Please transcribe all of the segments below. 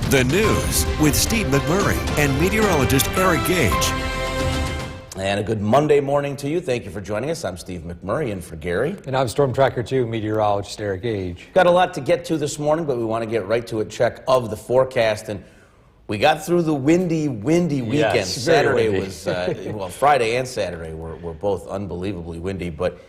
The news with Steve McMurray and meteorologist Eric Gage. And a good Monday morning to you. Thank you for joining us. I'm Steve McMurray in for Gary. And I'm Storm Tracker 2 meteorologist Eric Gage. Got a lot to get to this morning, but we want to get right to a check of the forecast. And we got through the windy weekend. Yes, Saturday windy. was, well, Friday and Saturday were both unbelievably windy, but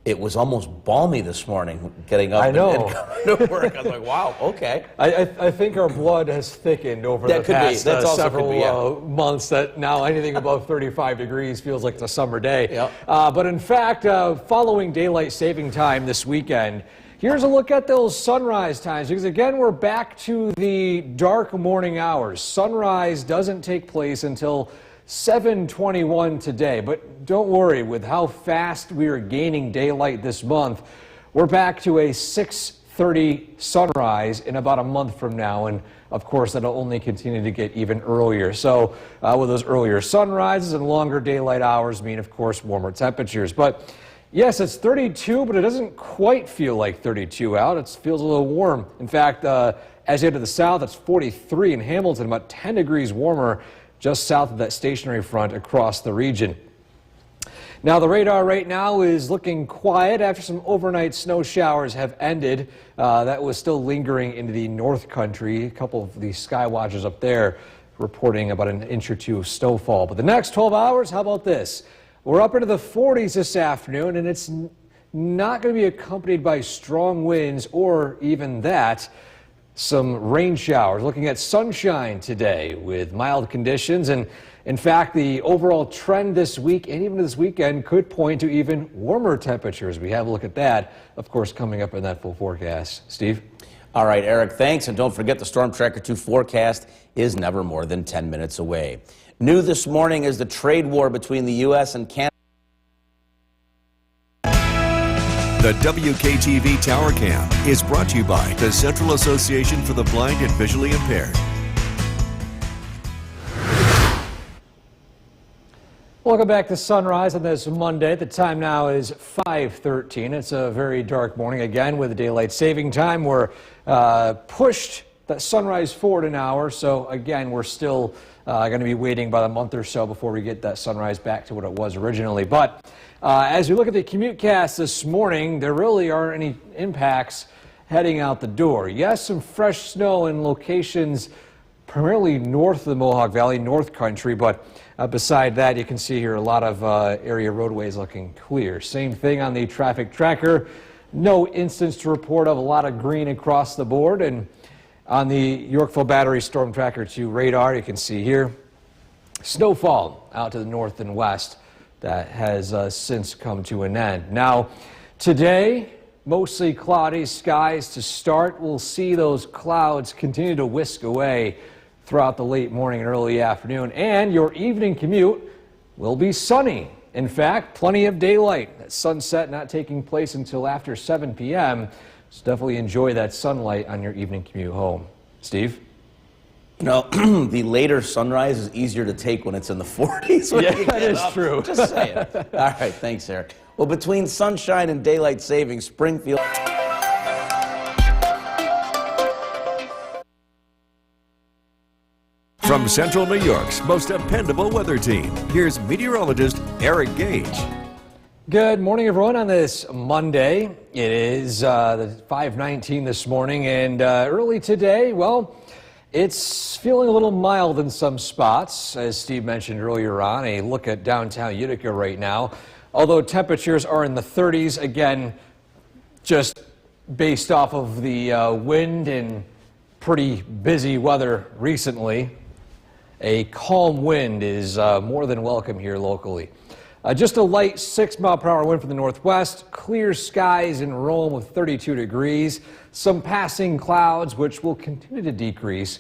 it was almost balmy this morning getting up I know. and coming to work. I was like, wow, okay. I think our blood has thickened over That the could be. past That's also several could be, yeah. months that now anything above 35 degrees feels like it's a summer day. Yep. But in fact, following daylight saving time this weekend, here's a look at those sunrise times, because again, we're back to the dark morning hours. Sunrise doesn't take place until 7:21 today, but don't worry, with how fast we are gaining daylight this month, we're back to a 6:30 sunrise in about a month from now, and of course that'll only continue to get even earlier. So with those earlier sunrises and longer daylight hours mean, of course, warmer temperatures. But yes, it's 32, but it doesn't quite feel like 32 out. It feels a little warm. In fact, as you head to the south, it's 43 in Hamilton, about 10 degrees warmer just south of that stationary front across the region. Now, the radar right now is looking quiet after some overnight snow showers have ended. That was still lingering into the North Country. A couple of the sky watchers up there reporting about an inch or two of snowfall. But the next 12 hours, how about this? We're up into the 40s this afternoon, and it's not going to be accompanied by strong winds or even that. Some rain showers. Looking at sunshine today with mild conditions, and in fact the overall trend this week and even this weekend could point to even warmer temperatures. We have a look at that, of course, coming up in that full forecast. Steve? All right, Eric, thanks. And don't forget, the Storm Tracker 2 forecast is never more than 10 minutes away. New this morning is the trade war between the U.S. and Canada. The WKTV Tower Cam is brought to you by the Central Association for the Blind and Visually Impaired. Welcome back to Sunrise on this Monday. The time now is 5:13. It's a very dark morning again with the daylight saving time. We're pushed that sunrise forward an hour, so again we're still going to be waiting about a month or so before we get that sunrise back to what it was originally. But as we look at the commute cast this morning, there really aren't any impacts heading out the door. Yes, some fresh snow in locations primarily north of the Mohawk Valley, North Country, but beside that, you can see here a lot of area roadways looking clear. Same thing on the traffic tracker. No instance to report of a lot of green across the board. And on the Yorkville Battery Storm Tracker 2 radar, you can see here snowfall out to the north and west that has since come to an end. Now, today, mostly cloudy skies to start. We'll see those clouds continue to whisk away throughout the late morning and early afternoon, and your evening commute will be sunny. In fact, plenty of daylight. That sunset not taking place until after 7 p.m., so definitely enjoy that sunlight on your evening commute home. Steve? You know, the later sunrise is easier to take when it's in the 40s. Yeah, that is true. Just saying. All right, thanks, Eric. Well, between sunshine and daylight savings, Springfield... From Central New York's most dependable weather team, here's meteorologist Eric Gage. Good morning, everyone, on this Monday. It is the 5:19 this morning, and early today, well, it's feeling a little mild in some spots. As Steve mentioned earlier on, a look at downtown Utica right now. Although temperatures are in the 30s, again, just based off of the wind and pretty busy weather recently, a calm wind is more than welcome here locally. Just a light 6-mile-per-hour wind from the northwest, clear skies in Rome with 32 degrees, some passing clouds which will continue to decrease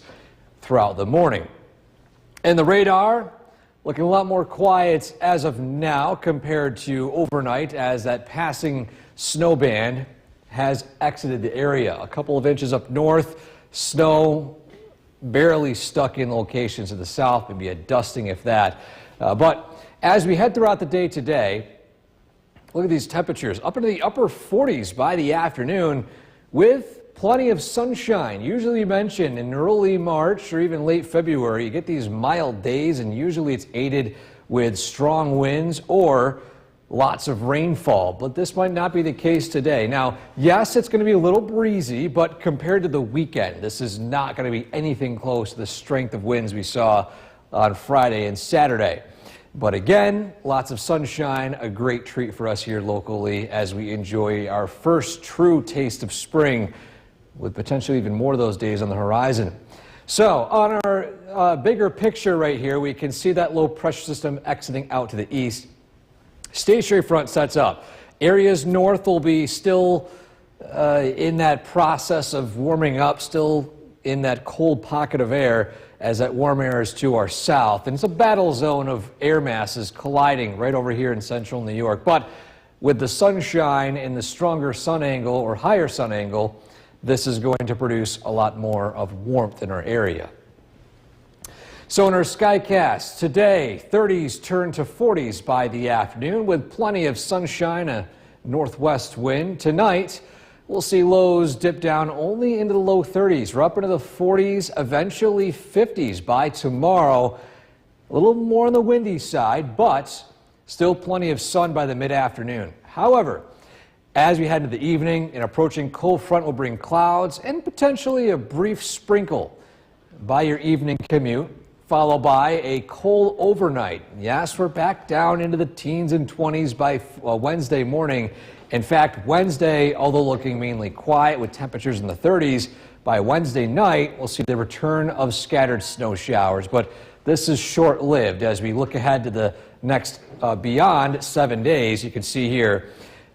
throughout the morning. And the radar looking a lot more quiet as of now compared to overnight, as that passing snow band has exited the area. A couple of inches up north, snow barely stuck in locations to the south, maybe a dusting if that. But as we head throughout the day today, look at these temperatures up into the upper 40s by the afternoon with plenty of sunshine. Usually mentioned in early March or even late February, you get these mild days, and usually it's aided with strong winds or lots of rainfall, but this might not be the case today. Now, yes, it's going to be a little breezy, but compared to the weekend, this is not going to be anything close to the strength of winds we saw on Friday and Saturday. But again, lots of sunshine, a great treat for us here locally as we enjoy our first true taste of spring, with potentially even more of those days on the horizon. So on our bigger picture right here, we can see that low pressure system exiting out to the east. Stationary front sets up. Areas north will be still in that process of warming up, still in that cold pocket of air as that warm air is to our south. And it's a battle zone of air masses colliding right over here in central New York. But with the sunshine and the stronger sun angle or higher sun angle, this is going to produce a lot more of warmth in our area. So in our Skycast today, 30s turn to 40s by the afternoon with plenty of sunshine, a northwest wind. Tonight, we'll see lows dip down only into the low 30s. We're up into the 40s, eventually 50s by tomorrow. A little more on the windy side, but still plenty of sun by the mid-afternoon. However, as we head into the evening, an approaching cold front will bring clouds and potentially a brief sprinkle by your evening commute, followed by a cold overnight. Yes, we're back down into the teens and 20s by Wednesday morning. In fact, Wednesday, although looking mainly quiet with temperatures in the 30s, by Wednesday night, we'll see the return of scattered snow showers. But this is short-lived as we look ahead to the next beyond 7 days. You can see here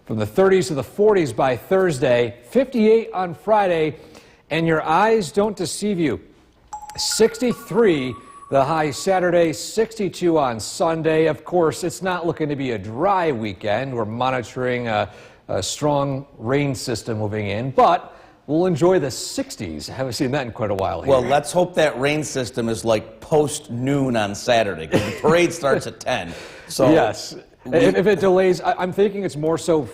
from the 30s to the 40s by Thursday, 58 on Friday, and your eyes don't deceive you. 63 the high Saturday, 62 on Sunday. Of course, it's not looking to be a dry weekend. We're monitoring a strong rain system moving in, but we'll enjoy the 60s. I haven't seen that in quite a while here. Well, let's hope that rain system is like post-noon on Saturday, because the parade starts at 10. So yes. If it delays, I'm thinking it's more so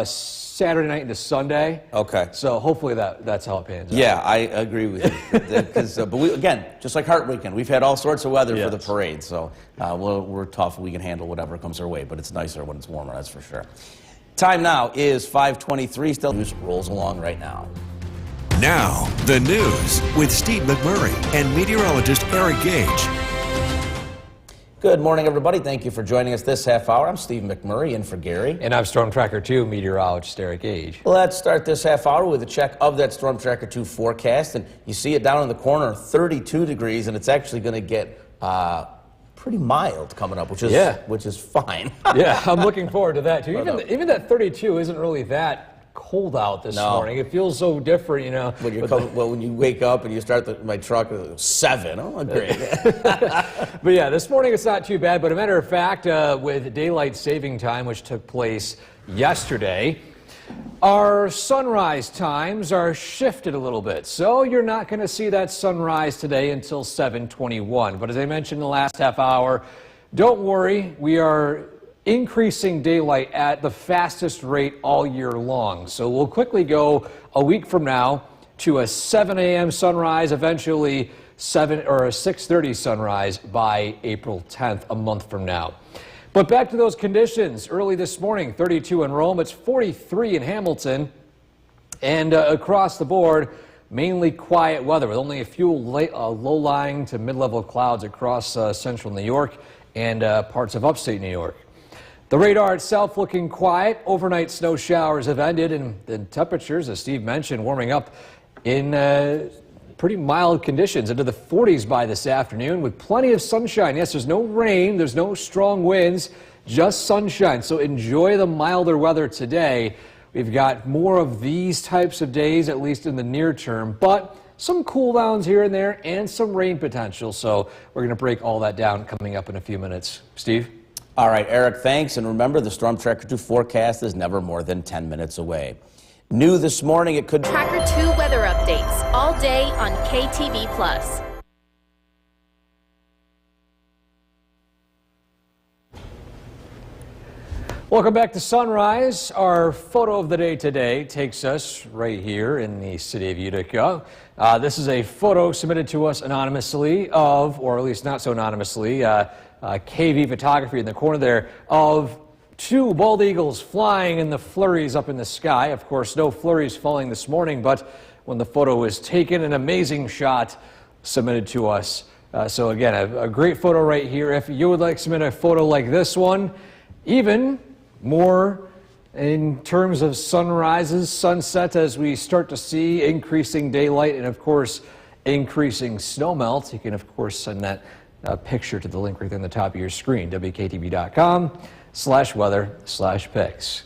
Saturday night into Sunday. Okay. So hopefully that's how it pans out. Yeah, I agree with you. Because, but again, just like Heart Weekend, we've had all sorts of weather for the parade. So we're tough. We can handle whatever comes our way. But it's nicer when it's warmer, that's for sure. Time now is 5:23. Still news rolls along right now. Now, the news with Steve McMurray and meteorologist Eric Gage. Good morning, everybody. Thank you for joining us this half hour. I'm Steve McMurray, in for Gary. And I'm Storm Tracker 2 meteorologist Eric Gage. Let's start this half hour with a check of that Storm Tracker 2 forecast. And you see it down in the corner, 32 degrees, and it's actually going to get pretty mild coming up, which is fine. Yeah, I'm looking forward to that, too. Even that 32 isn't really that cold out this morning. It feels so different, you know. When you wake up and you start my truck at 7, oh, great. But yeah, this morning it's not too bad. But a matter of fact, with daylight saving time, which took place yesterday, our sunrise times are shifted a little bit. So you're not going to see that sunrise today until 7:21. But as I mentioned in the last half hour, don't worry, we are increasing daylight at the fastest rate all year long. So we'll quickly go a week from now to a 7 a.m. sunrise, eventually 7 or a 6:30 sunrise by April 10th, a month from now. But back to those conditions. Early this morning, 32 in Rome, it's 43 in Hamilton, and across the board, mainly quiet weather with only a few low-lying to mid-level clouds across central New York and parts of upstate New York. The radar itself looking quiet. Overnight snow showers have ended, and the temperatures, as Steve mentioned, warming up in pretty mild conditions into the 40s by this afternoon with plenty of sunshine. Yes, there's no rain, there's no strong winds, just sunshine. So enjoy the milder weather today. We've got more of these types of days, at least in the near term, but some cool downs here and there and some rain potential. So we're going to break all that down coming up in a few minutes. Steve? All right, Eric, thanks. And remember, the Storm Tracker 2 forecast is never more than 10 minutes away. New this morning, it could... Tracker 2 weather updates all day on KTV+. Welcome back to Sunrise. Our photo of the day today takes us right here in the city of Utica. This is a photo submitted to us anonymously of, or at least not so anonymously, KV Photography in the corner there, of two bald eagles flying in the flurries up in the sky. Of course, no flurries falling this morning, but when the photo was taken, an amazing shot submitted to us. So again, a great photo right here. If you would like to submit a photo like this one, even more in terms of sunrises, sunsets, as we start to see increasing daylight and, of course, increasing snowmelt. You can, of course, send that picture to the link right there on the top of your screen, wktv.com/weather/pics.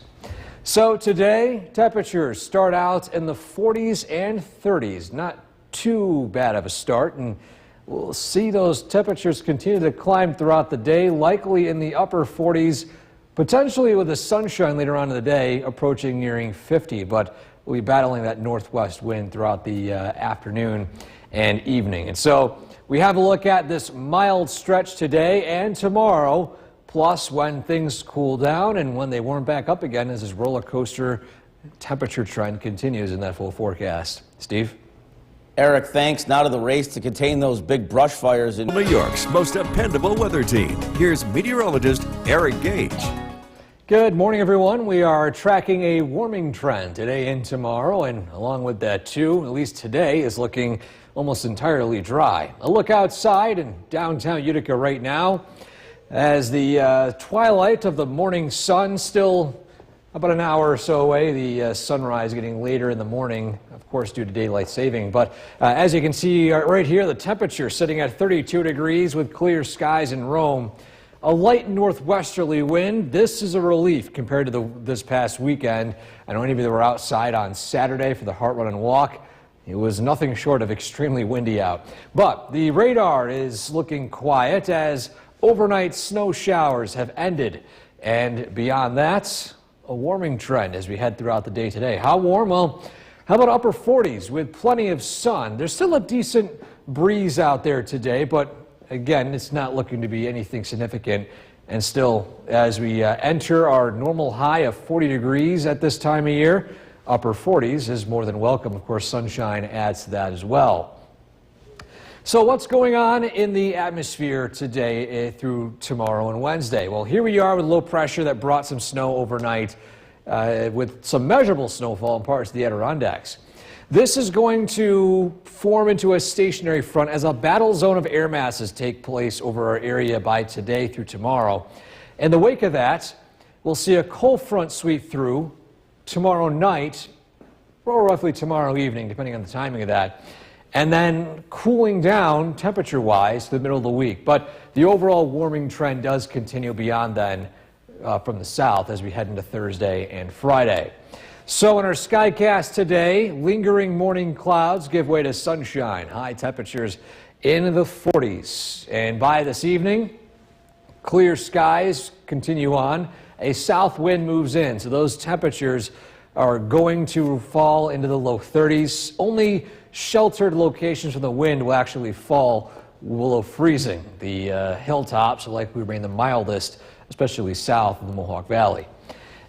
So today, temperatures start out in the 40s and 30s. Not too bad of a start, and we'll see those temperatures continue to climb throughout the day, likely in the upper 40s. Potentially with the sunshine later on in the day approaching nearing 50, but we'll be battling that northwest wind throughout the afternoon and evening. And so we have a look at this mild stretch today and tomorrow, plus when things cool down and when they warm back up again as this roller coaster temperature trend continues in that full forecast. Steve? Eric, thanks. Now to the race to contain those big brush fires in New York's most dependable weather team. Here's meteorologist Eric Gage. Good morning, everyone. We are tracking a warming trend today and tomorrow, and along with that too, at least today, is looking almost entirely dry. A look outside in downtown Utica right now as the twilight of the morning sun still about an hour or so away. The sunrise getting later in the morning, of course, due to daylight saving. But as you can see right here, the temperature sitting at 32 degrees with clear skies in Rome. A light northwesterly wind. This is a relief compared to this past weekend. I know any of you that were outside on Saturday for the Heart Run and Walk, it was nothing short of extremely windy out. But the radar is looking quiet as overnight snow showers have ended. And beyond that, a warming trend as we head throughout the day today. How warm? Well, how about upper 40s with plenty of sun? There's still a decent breeze out there today, but again, it's not looking to be anything significant. And still, as we enter our normal high of 40 degrees at this time of year, upper 40s is more than welcome. Of course, sunshine adds to that as well. So what's going on in the atmosphere today through tomorrow and Wednesday? Well, here we are with low pressure that brought some snow overnight with some measurable snowfall in parts of the Adirondacks. This is going to form into a stationary front as a battle zone of air masses take place over our area by today through tomorrow. In the wake of that, we'll see a cold front sweep through tomorrow night, or roughly tomorrow evening, depending on the timing of that, and then cooling down temperature-wise to the middle of the week. But the overall warming trend does continue beyond then from the south as we head into Thursday and Friday. So in our skycast today, lingering morning clouds give way to sunshine. High temperatures in the 40s. And by this evening, clear skies continue on. A south wind moves in, so those temperatures are going to fall into the low 30s. Only sheltered locations from the wind will actually fall below freezing. The hilltops are likely to remain the mildest, especially south of the Mohawk Valley.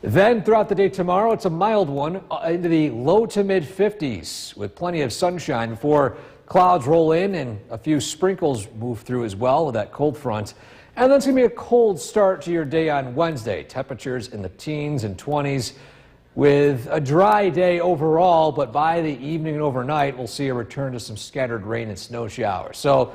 Then throughout the day tomorrow, it's a mild one into the low to mid 50s with plenty of sunshine before clouds roll in and a few sprinkles move through as well with that cold front. And then it's going to be a cold start to your day on Wednesday. Temperatures in the teens and 20s with a dry day overall, but by the evening and overnight, we'll see a return to some scattered rain and snow showers. So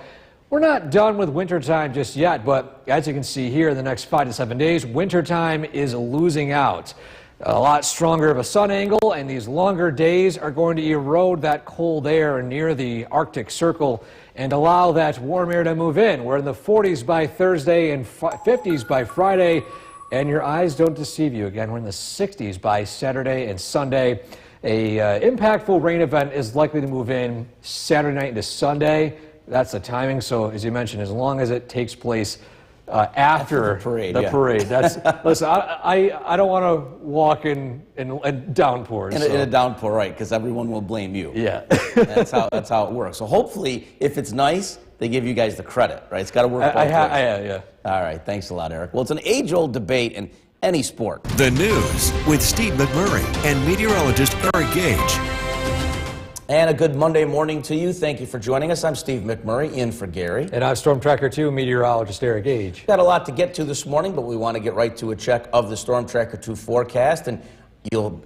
we're not done with wintertime just yet, but as you can see here in the next 5 to 7 days, wintertime is losing out. A lot stronger of a sun angle, and these longer days are going to erode that cold air near the Arctic Circle and allow that warm air to move in. We're in the 40s by Thursday and 50s by Friday, and your eyes don't deceive you. Again, we're in the 60s by Saturday and Sunday. A impactful rain event is likely to move in Saturday night into Sunday. That's the timing. So as you mentioned, as long as it takes place after the parade. That's listen. I don't want to walk in downpours. In a downpour, right? Because everyone will blame you. Yeah, that's how it works. So hopefully, if it's nice, they give you guys the credit, right? It's got to work both ways. Yeah. All right. Thanks a lot, Eric. Well, it's an age-old debate, and any sport. The news with Steve McMurray and meteorologist Eric Gage. And a good Monday morning to you. Thank you for joining us. I'm Steve McMurray, in for Gary. And I'm Storm Tracker 2 meteorologist Eric Gage. Got a lot to get to this morning, but we want to get right to a check of the Storm Tracker 2 forecast. And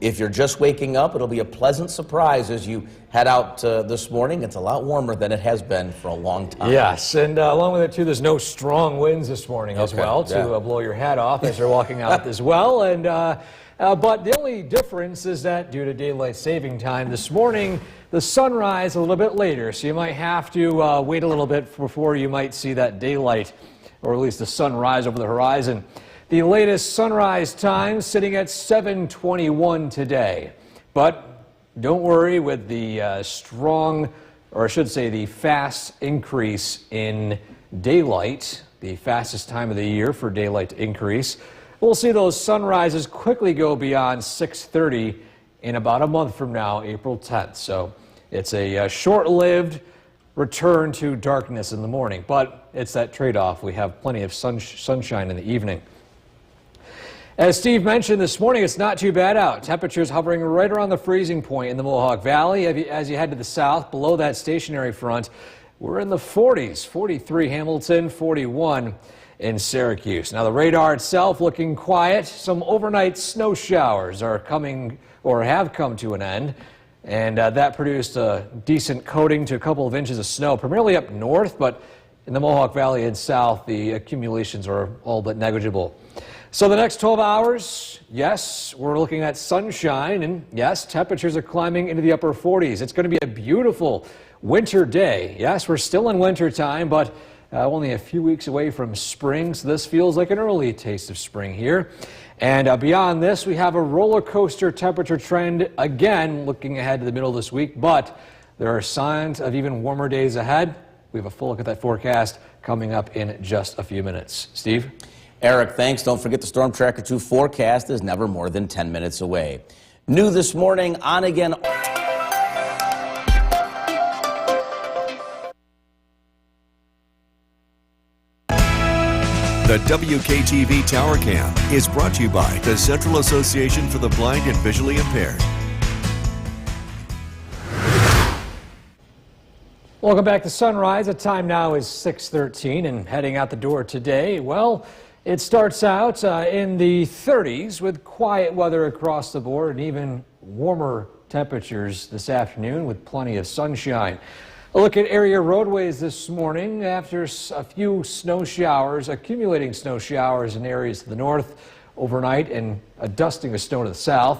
if you're just waking up, it'll be a pleasant surprise as you head out this morning. It's a lot warmer than it has been for a long time. Yes, and along with it too, there's no strong winds this morning as well to blow your hat off as you're walking out as well. And but the only difference is that due to daylight saving time this morning, the sunrise a little bit later, so you might have to wait a little bit before you might see that daylight, or at least the sunrise over the horizon. The latest sunrise time sitting at 7:21 today. But don't worry, with the strong, or I should say the fast increase in daylight, the fastest time of the year for daylight to increase, we'll see those sunrises quickly go beyond 6:30 in about a month from now, April 10th. So it's a short-lived return to darkness in the morning, but it's that trade-off. We have plenty of sunshine in the evening. As Steve mentioned this morning, it's not too bad out. Temperatures hovering right around the freezing point in the Mohawk Valley. As you head to the south, below that stationary front, we're in the 40s, 43 Hamilton, 41 in Syracuse. Now the radar itself looking quiet. Some overnight snow showers are coming or have come to an end, and that produced a decent coating to a couple of inches of snow, primarily up north, but in the Mohawk Valley and south, the accumulations are all but negligible. So the next 12 hours, yes, we're looking at sunshine, and yes, temperatures are climbing into the upper 40s. It's going to be a beautiful winter day. Yes, we're still in winter time, but only a few weeks away from spring, so this feels like an early taste of spring here. And beyond this, we have a roller coaster temperature trend again looking ahead to the middle of this week, but there are signs of even warmer days ahead. We have a full look at that forecast coming up in just a few minutes. Steve? Eric, thanks. Don't forget the Storm Tracker 2 forecast is never more than 10 minutes away. New this morning, on again. The WKTV Tower Cam is brought to you by the Central Association for the Blind and Visually Impaired. Welcome back to Sunrise. The time now is 6:13, and heading out the door today, well, it starts out in the 30s with quiet weather across the board and even warmer temperatures this afternoon with plenty of sunshine. A look at area roadways this morning after a few snow showers, accumulating snow showers in areas to the north overnight and a dusting of snow to the south.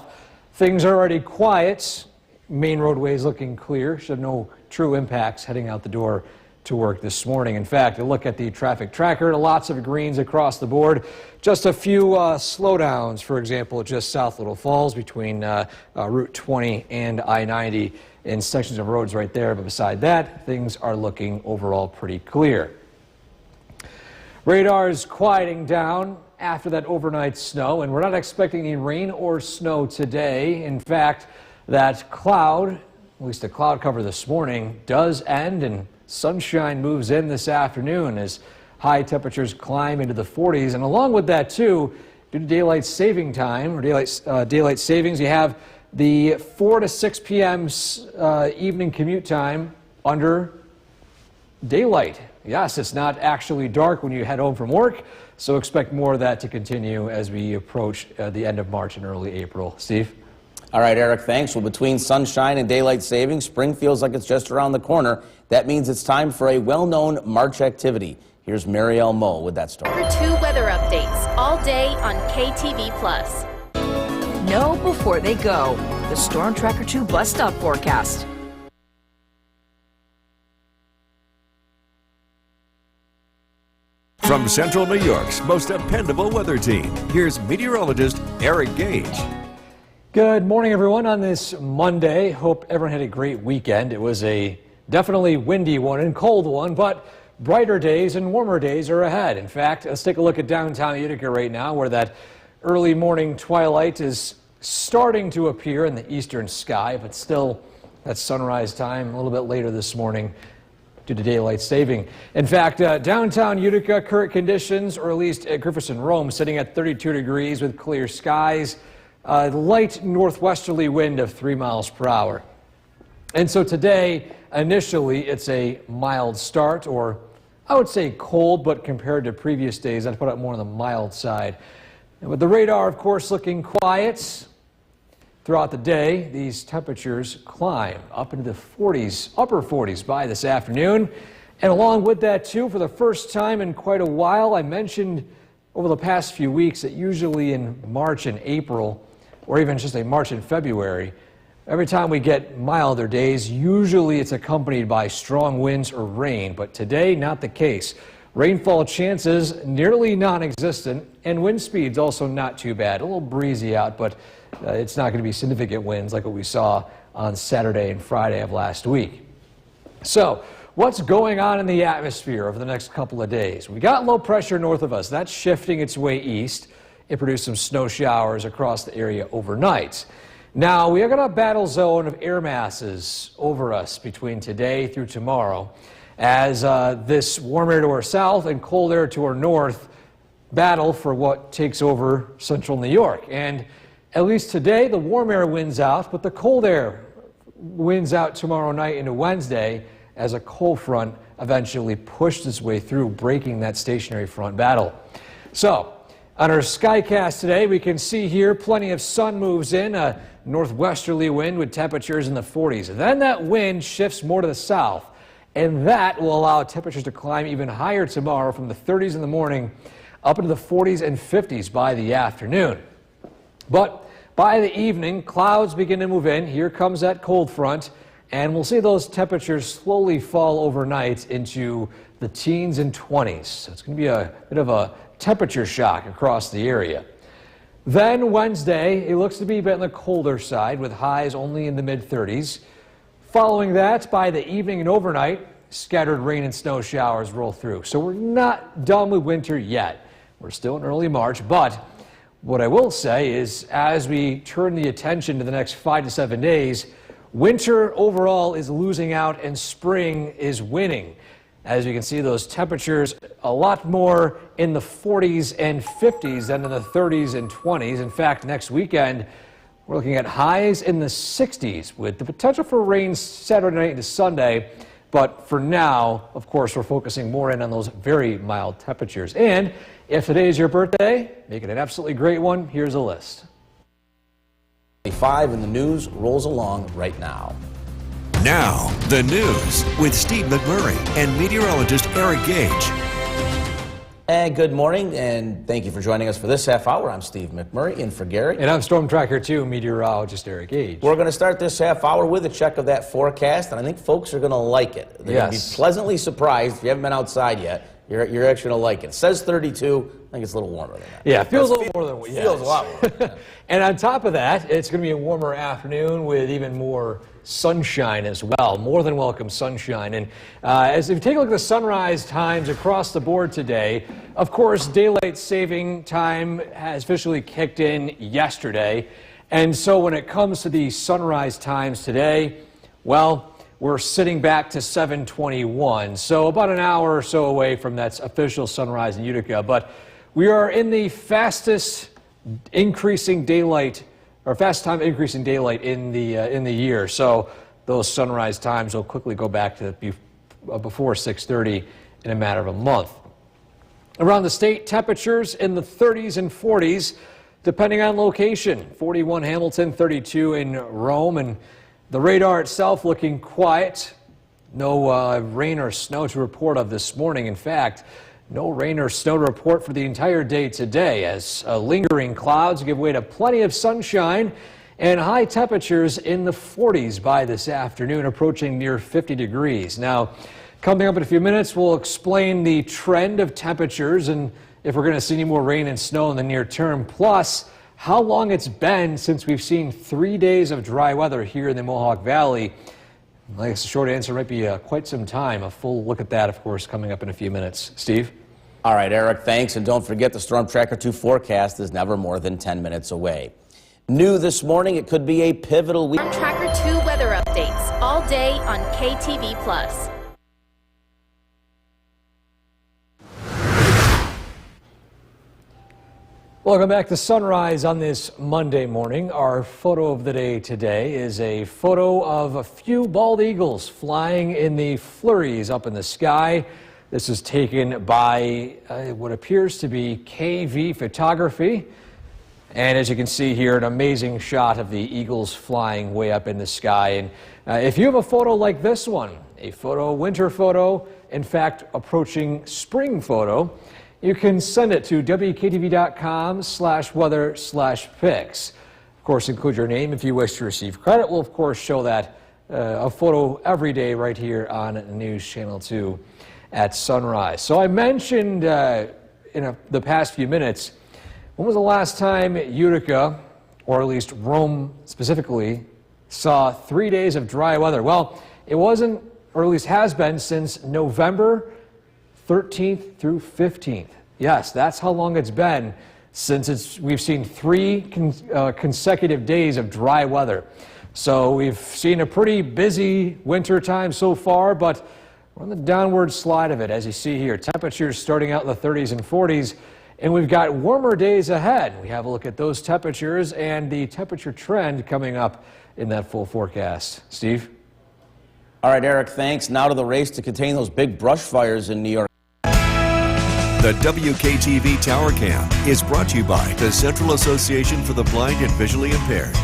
Things are already quiet. Main roadways looking clear. Should have no true impacts heading out the door to work this morning. In fact, a look at the traffic tracker, lots of greens across the board. Just a few slowdowns, for example, just south Little Falls between Route 20 and I-90 in sections of roads right there. But beside that, things are looking overall pretty clear. Radar's quieting down after that overnight snow, and we're not expecting any rain or snow today. In fact, that cloud, at least the cloud cover this morning, does end, and sunshine moves in this afternoon as high temperatures climb into the 40s. And along with that, too, due to daylight saving time, or daylight savings, you have the 4 to 6 p.m. Evening commute time under daylight. Yes, it's not actually dark when you head home from work, so expect more of that to continue as we approach the end of March and early April. Steve? All right, Eric, thanks. Well, between sunshine and daylight savings, spring feels like it's just around the corner. That means it's time for a well-known March activity. Here's Marielle Moe with that story. For 2 weather updates all day on KTV+. Know before they go. The Storm Tracker 2 bus stop forecast. From Central New York's most dependable weather team, here's meteorologist Eric Gage. Good morning, everyone, on this Monday. Hope everyone had a great weekend. It was a definitely windy one and cold one, but brighter days and warmer days are ahead. In fact, let's take a look at downtown Utica right now, where that early morning twilight is starting to appear in the eastern sky, but still that sunrise time a little bit later this morning due to daylight saving. In fact, downtown Utica, current conditions, or at least at Griffiths and Rome, sitting at 32 degrees with clear skies, light northwesterly wind of 3 miles per hour. And so today, initially, it's a mild start, or I would say cold, but compared to previous days, I'd put it more on the mild side. And with the radar, of course, looking quiet throughout the day, these temperatures climb up into the 40s, upper 40s by this afternoon. And along with that, too, for the first time in quite a while, I mentioned over the past few weeks that usually in March and April, or even just March and February, every time we get milder days, usually it's accompanied by strong winds or rain, but today not the case. Rainfall chances nearly non-existent, and wind speeds also not too bad. A little breezy out, but it's not going to be significant winds like what we saw on Saturday and Friday of last week. So, what's going on in the atmosphere over the next couple of days? We got low pressure north of us. That's shifting its way east. It produced some snow showers across the area overnight. Now, we are going to have a battle zone of air masses over us between today through tomorrow as this warm air to our south and cold air to our north battle for what takes over central New York. And at least today, the warm air wins out, but the cold air wins out tomorrow night into Wednesday as a cold front eventually pushed its way through, breaking that stationary front battle. So, on our Skycast today, we can see here plenty of sun moves in, a northwesterly wind with temperatures in the 40s. And then that wind shifts more to the south, and that will allow temperatures to climb even higher tomorrow from the 30s in the morning up into the 40s and 50s by the afternoon. But by the evening, clouds begin to move in. Here comes that cold front, and we'll see those temperatures slowly fall overnight into the teens and 20s. So it's going to be a bit of a temperature shock across the area. Then Wednesday, it looks to be a bit on the colder side with highs only in the mid-30s. Following that, by the evening and overnight, scattered rain and snow showers roll through. So we're not done with winter yet. We're still in early March, but what I will say is as we turn the attention to the next 5 to 7 days, winter overall is losing out and spring is winning. As you can see, those temperatures a lot more in the 40s and 50s than in the 30s and 20s. In fact, next weekend, we're looking at highs in the 60s with the potential for rain Saturday night into Sunday. But for now, of course, we're focusing more in on those very mild temperatures. And if today is your birthday, make it an absolutely great one. Here's a list. 5 in the news rolls along right now. Now, the news with Steve McMurray and meteorologist Eric Gage. And good morning, and thank you for joining us for this half hour. I'm Steve McMurray, in for Gary. And I'm Storm Tracker 2 meteorologist Eric Gage. We're going to start this half hour with a check of that forecast, and I think folks are going to like it. They're going to be pleasantly surprised. If you haven't been outside yet, you're actually going to like it. It says 32. I think it's a little warmer than that. Yeah, it feels a little more than what feels a lot more. Yeah. And on top of that, it's going to be a warmer afternoon with even more sunshine as well. More than welcome sunshine. And as you take a look at the sunrise times across the board today, of course, daylight saving time has officially kicked in yesterday. And so when it comes to the sunrise times today, well, we're sitting back to 7:21, so about an hour or so away from that official sunrise in Utica. But we are in the fastest increasing daylight, or fastest time increasing daylight in the year. So those sunrise times will quickly go back to before 6:30 in a matter of a month. Around the state, temperatures in the 30s and 40s, depending on location. 41 Hamilton, 32 in Rome, and the radar itself looking quiet. No rain or snow to report of this morning. In fact, no rain or snow to report for the entire day today as lingering clouds give way to plenty of sunshine and high temperatures in the 40s by this afternoon, approaching near 50 degrees. Now, coming up in a few minutes, we'll explain the trend of temperatures and if we're going to see any more rain and snow in the near term, plus how long it's been since we've seen 3 days of dry weather here in the Mohawk Valley. I guess the short answer might be quite some time. A full look at that, of course, coming up in a few minutes. Steve? All right, Eric, thanks. And don't forget the Storm Tracker 2 forecast is never more than 10 minutes away. New this morning, it could be a pivotal week. Storm Tracker 2 weather updates all day on KTV+. Welcome back to Sunrise on this Monday morning. Our photo of the day today is a photo of a few bald eagles flying in the flurries up in the sky. This is taken by what appears to be KV Photography. And as you can see here, an amazing shot of the eagles flying way up in the sky. And if you have a photo like this one, a winter photo, in fact, approaching spring photo, you can send it to WKTV.com/weather/pics. Of course, include your name if you wish to receive credit. We'll, of course, show that a photo every day right here on News Channel 2 at Sunrise. So I mentioned in the past few minutes, when was the last time Utica, or at least Rome specifically, saw 3 days of dry weather? Well, it wasn't, or at least has been, since November 13th through 15th. Yes, that's how long it's been since we've seen 3 consecutive days of dry weather. So we've seen a pretty busy winter time so far, but we're on the downward slide of it, as you see here. Temperatures starting out in the 30s and 40s, and we've got warmer days ahead. We have a look at those temperatures and the temperature trend coming up in that full forecast. Steve? All right, Eric, thanks. Now to the race to contain those big brush fires in New York. The WKTV Tower Cam is brought to you by the Central Association for the Blind and Visually Impaired.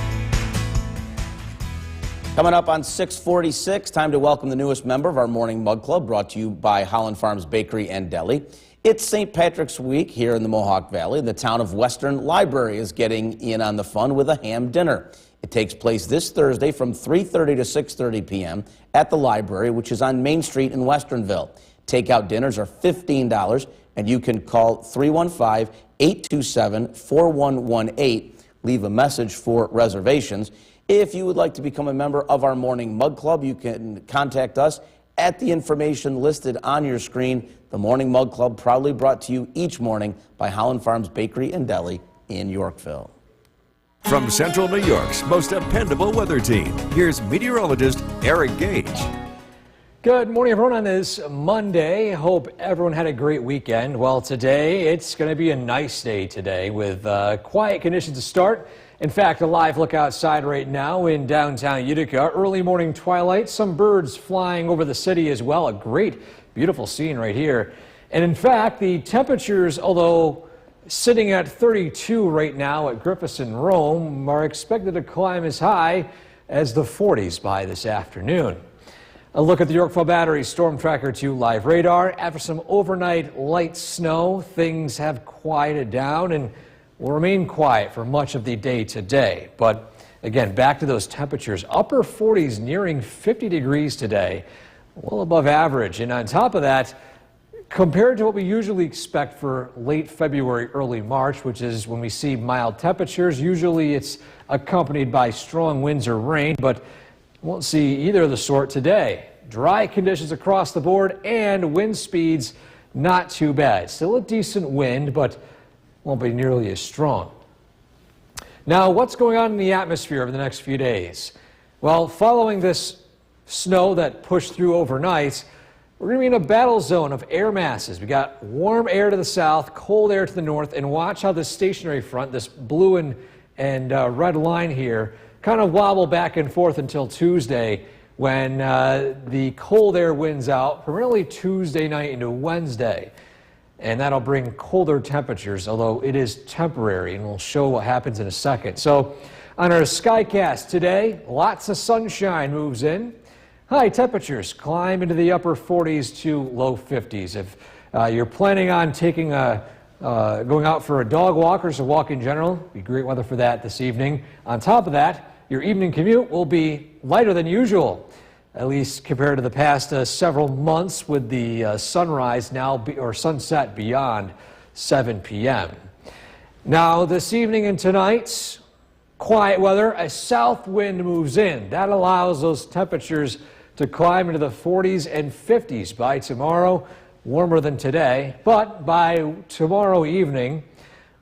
Coming up on 6:46, time to welcome the newest member of our Morning Mug Club, brought to you by Holland Farms Bakery and Deli. It's St. Patrick's Week here in the Mohawk Valley. The town of Western Library is getting in on the fun with a ham dinner. It takes place this Thursday from 3:30 to 6:30 p.m. at the library, which is on Main Street in Westernville. Takeout dinners are $15, and you can call 315-827-4118. Leave a message for reservations. If you would like to become a member of our Morning Mug Club, you can contact us at the information listed on your screen. The Morning Mug Club, proudly brought to you each morning by Holland Farms Bakery and Deli in Yorkville. From Central New York's most dependable weather team, here's meteorologist Eric Gage. Good morning, everyone, on this Monday. Hope everyone had a great weekend. Well, today it's going to be a nice day today with quiet conditions to start. In fact, a live look outside right now in downtown Utica. Early morning twilight, some birds flying over the city as well. A great, beautiful scene right here. And in fact, the temperatures, although sitting at 32 right now at Griffiths and Rome, are expected to climb as high as the 40s by this afternoon. A look at the Yorkville Battery Storm Tracker 2 live radar. After some overnight light snow, things have quieted down and will remain quiet for much of the day today. But again, back to those temperatures, upper 40s nearing 50 degrees today, well above average. And on top of that, compared to what we usually expect for late February, early March, which is when we see mild temperatures, usually it's accompanied by strong winds or rain, but won't see either of the sort today. Dry conditions across the board and wind speeds not too bad. Still a decent wind, but won't be nearly as strong. Now, what's going on in the atmosphere over the next few days? Well, following this snow that pushed through overnight, we're going to be in a battle zone of air masses. We got warm air to the south, cold air to the north, and watch how this stationary front, this blue and red line here, kind of wobble back and forth until Tuesday when the cold air wins out, primarily Tuesday night into Wednesday. And that'll bring colder temperatures, although it is temporary, and we'll show what happens in a second. So on our Skycast today, lots of sunshine moves in. High temperatures climb into the upper 40s to low 50s. If you're planning on taking going out for a dog walk or just a walk in general, be great weather for that this evening. On top of that, your evening commute will be lighter than usual, at least compared to the past several months, with the sunrise now or sunset beyond 7 p.m. Now, this evening and tonight, quiet weather. A south wind moves in. That allows those temperatures to climb into the 40s and 50s by tomorrow. Warmer than today, but by tomorrow evening,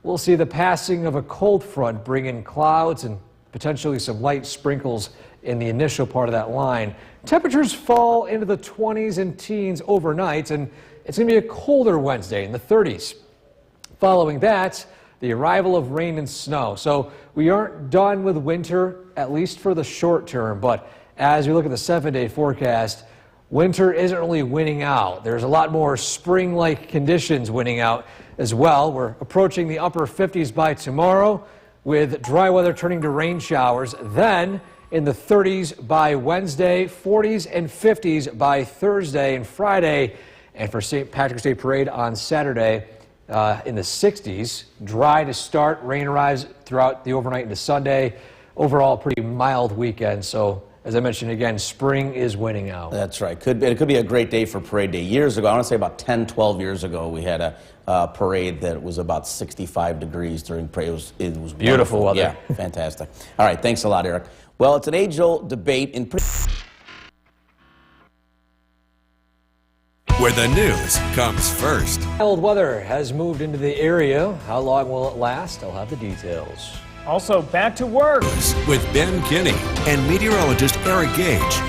we'll see the passing of a cold front bring in clouds and potentially some light sprinkles in the initial part of that line. Temperatures fall into the 20s and teens overnight, and it's going to be a colder Wednesday in the 30s. Following that, the arrival of rain and snow. So we aren't done with winter, at least for the short term, but as we look at the 7-day forecast, winter isn't really winning out. There's a lot more spring-like conditions winning out as well. We're approaching the upper 50s by tomorrow, with dry weather turning to rain showers. Then in the 30s by Wednesday, 40s and 50s by Thursday and Friday. And for St. Patrick's Day Parade on Saturday, in the 60s. Dry to start, rain arrives throughout the overnight into Sunday. Overall, pretty mild weekend. So, as I mentioned again, spring is winning out. That's right. It could be a great day for Parade Day. Years ago, I want to say about 10, 12 years ago, we had a parade that was about 65 degrees during parade. It was beautiful weather. Yeah, fantastic. All right, thanks a lot, Eric. Well, it's an age-old debate in where the news comes first. Mild weather has moved into the area. How long will it last? I'll have the details. Also, back to work. With Ben Kinney and meteorologist Eric Gage.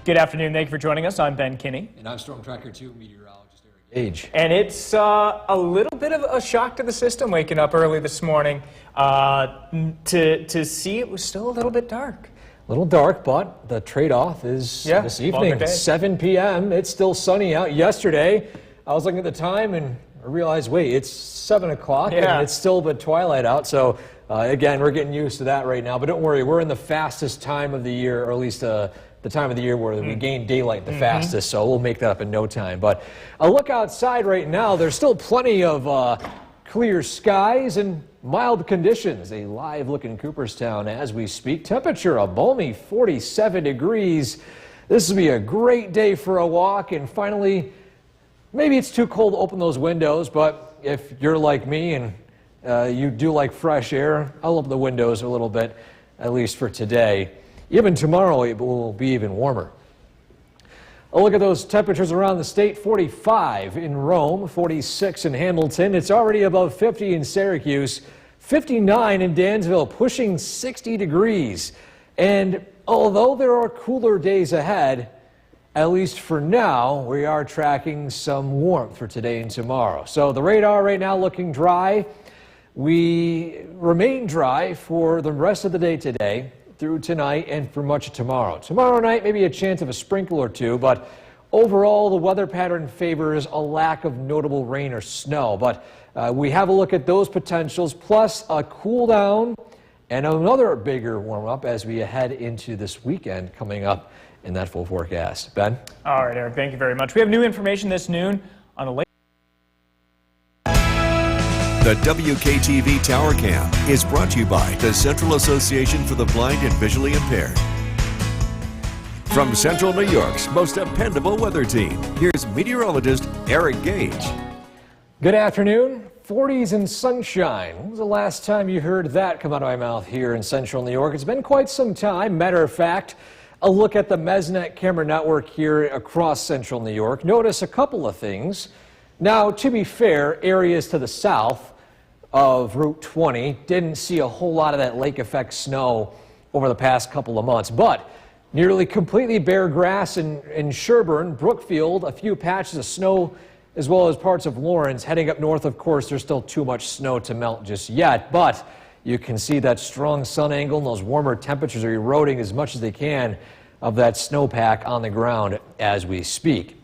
Good afternoon. Thank you for joining us. I'm Ben Kinney. And I'm Storm Tracker 2 meteorologist Eric Gage. And it's a little bit of a shock to the system waking up early this morning to see it was still a little bit dark. A little dark, but the trade-off is this evening, 7 p.m. It's still sunny out. Yesterday, I was looking at the time and I realized, wait, it's 7 o'clock and it's still the twilight out. So, again, we're getting used to that right now. But don't worry, we're in the fastest time of the year, or at least the time of the year where we gain daylight the fastest. So we'll make that up in no time. But a look outside right now, there's still plenty of clear skies and mild conditions. A live look in Cooperstown as we speak. Temperature a balmy 47 degrees. This will be a great day for a walk. And finally, maybe it's too cold to open those windows, but if you're like me and you do like fresh air, I'll open the windows a little bit, at least for today. Even tomorrow it will be even warmer. A look at those temperatures around the state. 45 in Rome, 46 in Hamilton. It's already above 50 in Syracuse, 59 in Dansville, pushing 60 degrees. And although there are cooler days ahead, at least for now, we are tracking some warmth for today and tomorrow. So the radar right now looking dry. We remain dry for the rest of the day today, through tonight and for much of tomorrow. Tomorrow night, maybe a chance of a sprinkle or two, but overall the weather pattern favors a lack of notable rain or snow. But we have a look at those potentials, plus a cool down and another bigger warm up as we head into this weekend coming up in that full forecast. Ben? All right, Eric, thank you very much. We have new information this noon on the late. The WKTV Tower Cam is brought to you by the Central Association for the Blind and Visually Impaired. From Central New York's most dependable weather team, here's meteorologist Eric Gage. Good afternoon. 40s and sunshine. When was the last time you heard that come out of my mouth here in Central New York? It's been quite some time. Matter of fact, a look at the Mesnet camera network here across Central New York. Notice a couple of things. Now, to be fair, areas to the south of Route 20 didn't see a whole lot of that lake effect snow over the past couple of months, but nearly completely bare grass in Sherburne, Brookfield, a few patches of snow, as well as parts of Lawrence. Heading up north, of course, there's still too much snow to melt just yet, but you can see that strong sun angle and those warmer temperatures are eroding as much as they can of that snowpack on the ground as we speak.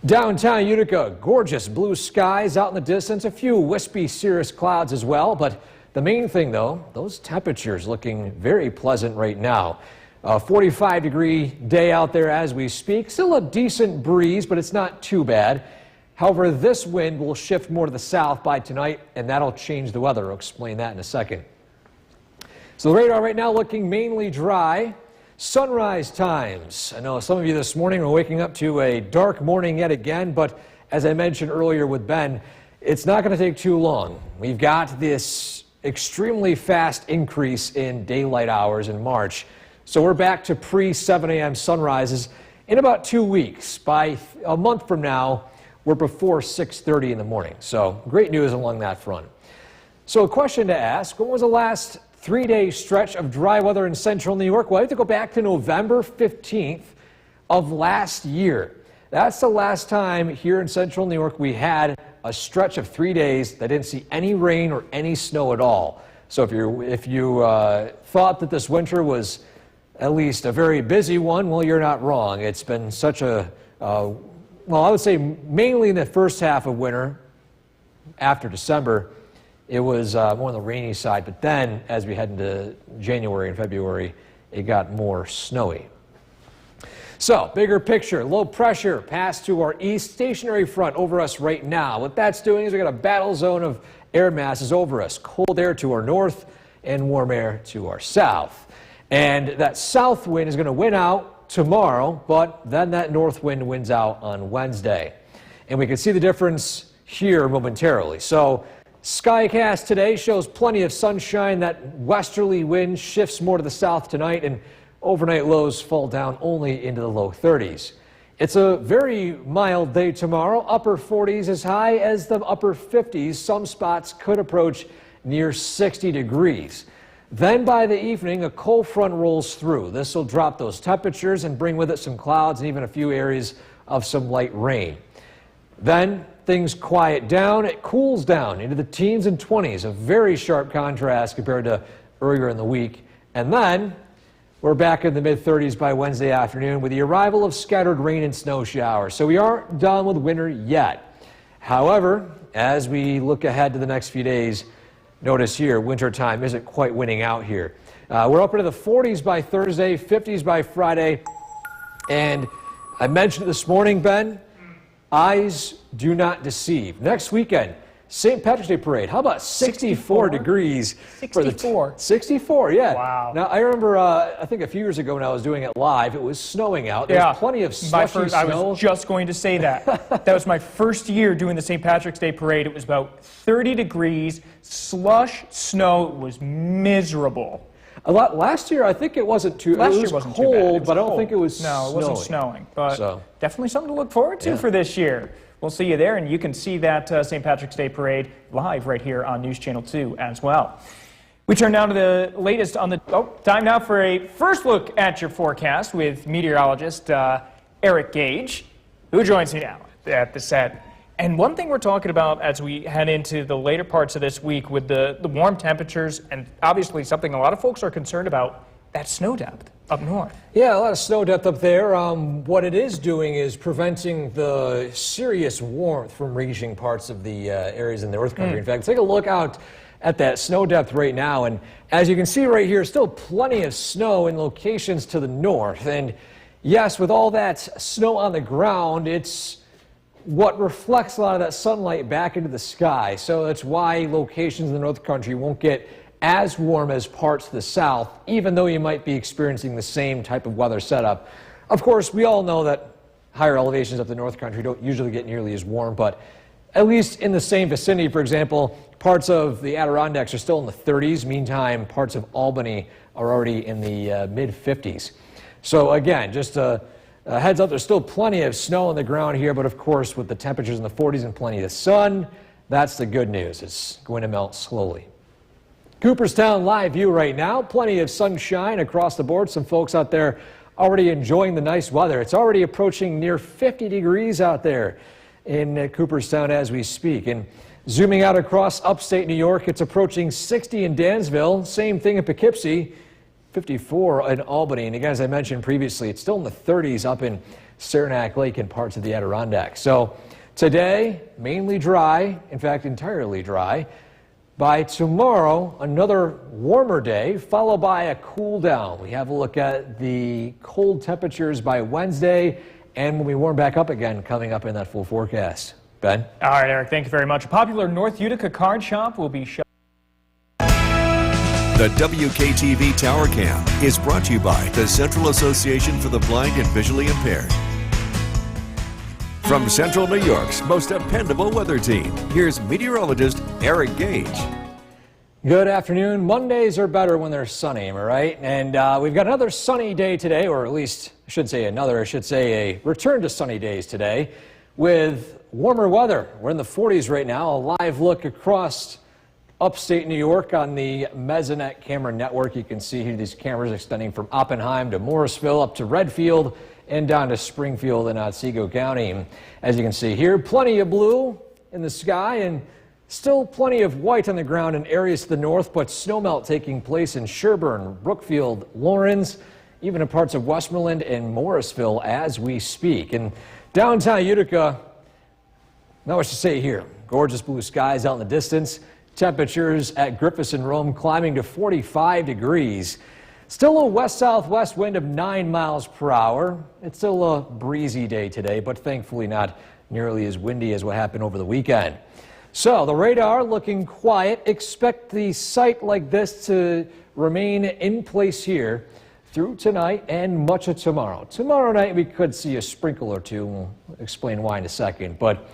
Downtown Utica, gorgeous blue skies out in the distance, a few wispy cirrus clouds as well, but the main thing though, those temperatures looking very pleasant right now. 45-degree day out there as we speak, still a decent breeze, but it's not too bad. However, this wind will shift more to the south by tonight, and that'll change the weather. I'll explain that in a second. So the radar right now looking mainly dry. Sunrise times. I know some of you this morning are waking up to a dark morning yet again, but as I mentioned earlier with Ben, it's not going to take too long. We've got this extremely fast increase in daylight hours in March, so we're back to pre-7 a.m. sunrises in about 2 weeks. By a month from now, we're before 6:30 in the morning, so great news along that front. So a question to ask, when was the last 3-day stretch of dry weather in Central New York? Well, I have to go back to November 15th of last year. That's the last time here in Central New York we had a stretch of 3 days that didn't see any rain or any snow at all. So if you thought that this winter was at least a very busy one, well, you're not wrong. It's been such a, well, I would say mainly in the first half of winter, after December, it was more on the rainy side. But then, as we head into January and February, it got more snowy. So, bigger picture, low pressure passed to our east, stationary front over us right now. What that's doing is we got a battle zone of air masses over us, cold air to our north and warm air to our south. And that south wind is going to win out tomorrow, but then that north wind wins out on Wednesday. And we can see the difference here momentarily. So, Skycast today shows plenty of sunshine. That westerly wind shifts more to the south tonight, and overnight lows fall down only into the low 30s. It's a very mild day tomorrow, upper 40s as high as the upper 50s. Some spots could approach near 60 degrees. Then by the evening, a cold front rolls through. This will drop those temperatures and bring with it some clouds and even a few areas of some light rain. Then things quiet down. It cools down into the teens and 20s, a very sharp contrast compared to earlier in the week. And then we're back in the mid-30s by Wednesday afternoon with the arrival of scattered rain and snow showers. So we aren't done with winter yet. However, as we look ahead to the next few days, notice here, wintertime isn't quite winning out here. We're up into the 40s by Thursday, 50s by Friday. And I mentioned it this morning, Ben, eyes do not deceive. Next weekend, St. Patrick's Day Parade. How about 64 degrees? 64? 64, yeah. Wow. Now, I remember, I think a few years ago when I was doing it live, it was snowing out. There was plenty of slushy snow. I was just going to say that. That was my first year doing the St. Patrick's Day Parade. It was about 30 degrees, slush, snow. It was miserable. Last year, I think it wasn't too. Last it year was wasn't cold, too bad. It was but I don't cold. think it was. No, it wasn't snowing. But definitely something to look forward to for this year. We'll see you there, and you can see that St. Patrick's Day Parade live right here on News Channel 2 as well. We turn now to the latest on the. Time now for a first look at your forecast with meteorologist Eric Gage, who joins me now at the set. And one thing we're talking about as we head into the later parts of this week with the warm temperatures, and obviously something a lot of folks are concerned about, that snow depth up north. Yeah, a lot of snow depth up there. What it is doing is preventing the serious warmth from reaching parts of the areas in the North Country. In fact, take a look out at that snow depth right now, and as you can see right here, still plenty of snow in locations to the north. And yes, with all that snow on the ground, it's what reflects a lot of that sunlight back into the sky. So that's why locations in the North Country won't get as warm as parts of the south, even though you might be experiencing the same type of weather setup. Of course, we all know that higher elevations up the North Country don't usually get nearly as warm, but at least in the same vicinity, for example, parts of the Adirondacks are still in the 30s. Meantime, parts of Albany are already in the mid-50s. So again, just a heads up, there's still plenty of snow on the ground here, but of course, with the temperatures in the 40s and plenty of sun, that's the good news. It's going to melt slowly. Cooperstown live view right now. Plenty of sunshine across the board. Some folks out there already enjoying the nice weather. It's already approaching near 50 degrees out there in Cooperstown as we speak. And zooming out across upstate New York, it's approaching 60 in Dansville. Same thing in Poughkeepsie. 54 in Albany. And again, as I mentioned previously, it's still in the 30s up in Saranac Lake and parts of the Adirondack. So today, mainly dry, in fact, entirely dry. By tomorrow, another warmer day, followed by a cool down. We have a look at the cold temperatures by Wednesday, and when we warm back up again, coming up in that full forecast. Ben? All right, Eric, thank you very much. A popular North Utica card shop will be shut. The WKTV Tower Cam is brought to you by the Central Association for the Blind and Visually Impaired. From Central New York's most dependable weather team, here's meteorologist Eric Gage. Good afternoon. Mondays are better when they're sunny, am I right? And we've got another sunny day today, or at least I should say a return to sunny days today with warmer weather. We're in the 40s right now. A live look across upstate New York on the Mesonet camera network. You can see here these cameras extending from Oppenheim to Morrisville up to Redfield and down to Springfield and Otsego County. As you can see here, plenty of blue in the sky and still plenty of white on the ground in areas to the north, but snowmelt taking place in Sherburne, Brookfield, Lawrence, even in parts of Westmoreland and Morrisville as we speak. In downtown Utica, not much to say here. Gorgeous blue skies out in the distance. Temperatures at Griffiths and Rome climbing to 45 degrees. Still a west-southwest wind of 9 miles per hour. It's still a breezy day today, but thankfully not nearly as windy as what happened over the weekend. So the radar looking quiet. Expect the sight like this to remain in place here through tonight and much of tomorrow. Tomorrow night we could see a sprinkle or two. We'll explain why in a second. But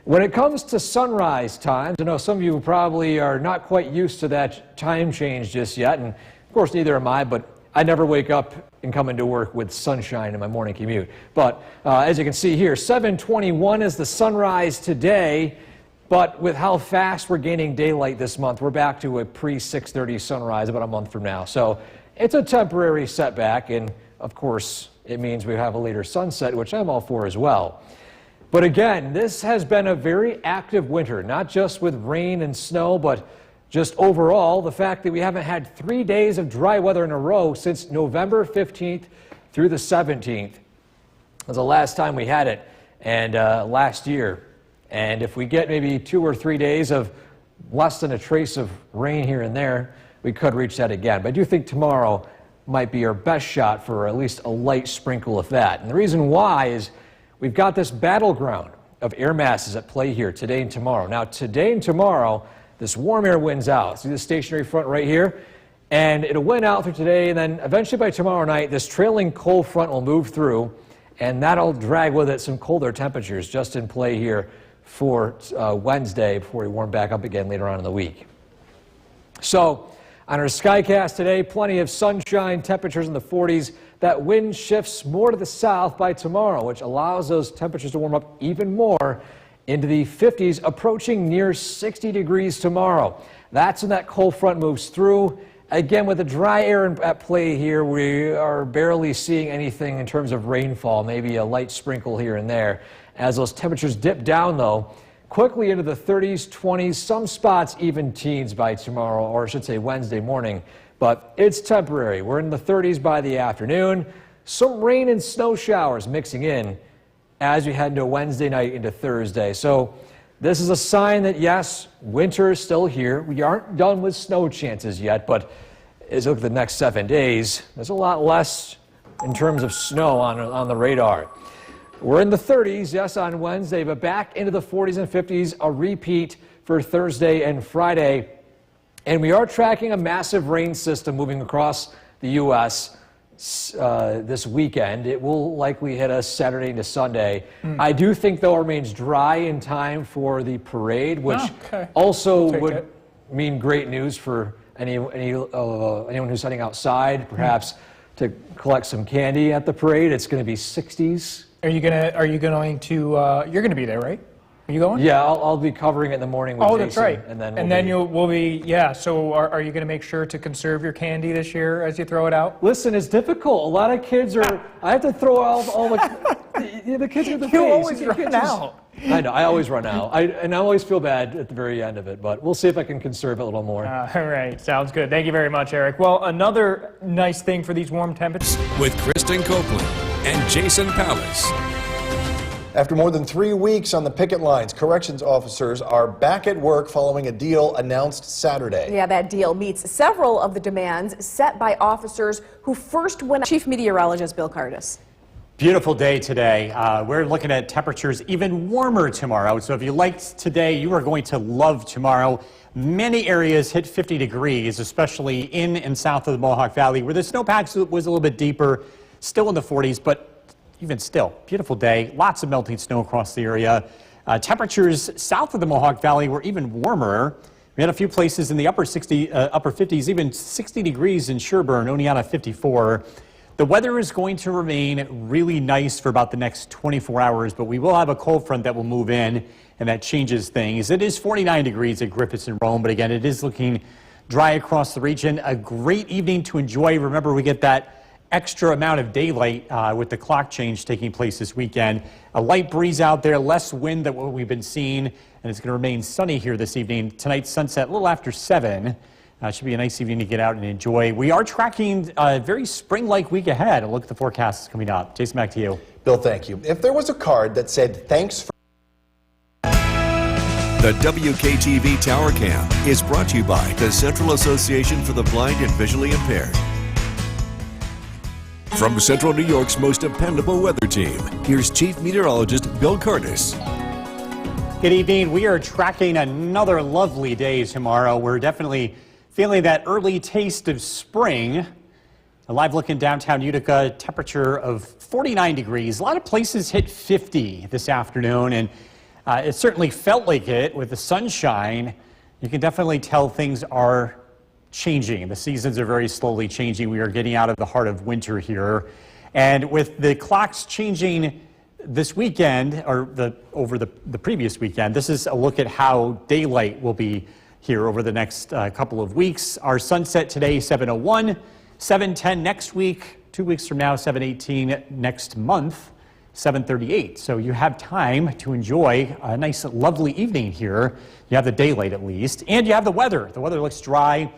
when it comes to sunrise times, I know some of you probably are not quite used to that time change just yet, and of course neither am I, but I never wake up and come into work with sunshine in my morning commute. But as you can see here, 7:21 is the sunrise today, but with how fast we're gaining daylight this month, we're back to a pre-6:30 sunrise about a month from now. So it's a temporary setback, and of course it means we have a later sunset, which I'm all for as well. But again, this has been a very active winter, not just with rain and snow, but just overall, the fact that we haven't had 3 days of dry weather in a row since November 15th through the 17th. Was the last time we had it, and last year. And if we get maybe 2 or 3 days of less than a trace of rain here and there, we could reach that again. But I do think tomorrow might be our best shot for at least a light sprinkle of that. And the reason why is we've got this battleground of air masses at play here today and tomorrow. Now, today and tomorrow, this warm air wins out. See the stationary front right here? And it'll win out through today, and then eventually by tomorrow night, this trailing cold front will move through, and that'll drag with it some colder temperatures just in play here for Wednesday before we warm back up again later on in the week. So, on our Skycast today, plenty of sunshine, temperatures in the 40s. That wind shifts more to the south by tomorrow, which allows those temperatures to warm up even more into the 50s, approaching near 60 degrees tomorrow. That's when that cold front moves through. Again, with the dry air at play here, we are barely seeing anything in terms of rainfall, maybe a light sprinkle here and there. As those temperatures dip down, though, quickly into the 30s, 20s, some spots even teens by tomorrow, or I should say Wednesday morning. But it's temporary. We're in the 30s by the afternoon. Some rain and snow showers mixing in as we head into Wednesday night into Thursday. So this is a sign that, yes, winter is still here. We aren't done with snow chances yet, but as you look at the next 7 days, there's a lot less in terms of snow on the radar. We're in the 30s, yes, on Wednesday, but back into the 40s and 50s, a repeat for Thursday and Friday. And we are tracking a massive rain system moving across the U.S. This weekend. It will likely hit us Saturday into Sunday. I do think, though, it remains dry in time for the parade, which also would mean great news for anyone who's heading outside, perhaps to collect some candy at the parade. It's going to be 60s. Are you going to, you're going to be there, right? Are you going? Yeah, I'll be covering it in the morning with Jason. That's right. And then we'll be, yeah, so are you going to make sure to conserve your candy this year as you throw it out? Listen, it's difficult. A lot of kids are, I have to throw out all the kids are the You always run out. I know, I always run out. And I always feel bad at the very end of it, but we'll see if I can conserve it a little more. All right, sounds good. Thank you very much, Eric. Well, another nice thing for these warm temperatures. With Kristen Copeland and Jason Pallas. After more than 3 weeks on the picket lines, corrections officers are back at work following a deal announced Saturday. Yeah, that deal meets several of the demands set by officers who first went. Chief Meteorologist Bill Cardis. Beautiful day today. We're looking at temperatures even warmer tomorrow. So if you liked today, you are going to love tomorrow. Many areas hit 50 degrees, especially in and south of the Mohawk Valley, where the snowpack was a little bit deeper, still in the 40s, but even still, beautiful day, lots of melting snow across the area. Temperatures south of the Mohawk Valley were even warmer. We had a few places in the upper 50s, even 60 degrees in Sherburne, Oneonta 54. The weather is going to remain really nice for about the next 24 hours, but we will have a cold front that will move in, and that changes things. It is 49 degrees at Griffiths and Rome, but again, it is looking dry across the region. A great evening to enjoy. Remember, we get that extra amount of daylight with the clock change taking place this weekend. A light breeze out there, less wind than what we've been seeing, and it's going to remain sunny here this evening. Tonight's sunset a little after 7. Should be a nice evening to get out and enjoy. We are tracking a very spring-like week ahead. A look at the forecast coming up. Jason, back to you. Bill, thank you. If there was a card that said thanks for The WKTV Tower Cam is brought to you by the Central Association for the Blind and Visually Impaired. From Central New York's most dependable weather team, here's Chief Meteorologist Bill Curtis. Good evening. We are tracking another lovely day tomorrow. We're definitely feeling that early taste of spring. A live look in downtown Utica, temperature of 49 degrees. A lot of places hit 50 this afternoon, and it certainly felt like it with the sunshine. You can definitely tell things are changing. The seasons are very slowly changing. We are getting out of the heart of winter here. And with the clocks changing this weekend, or over the previous weekend, this is a look at how daylight will be here over the next couple of weeks. Our sunset today, 7:01, 7:10 next week, 2 weeks from now, 7:18 next month, 7:38. So you have time to enjoy a nice, lovely evening here. You have the daylight at least, and you have the weather. The weather looks dry.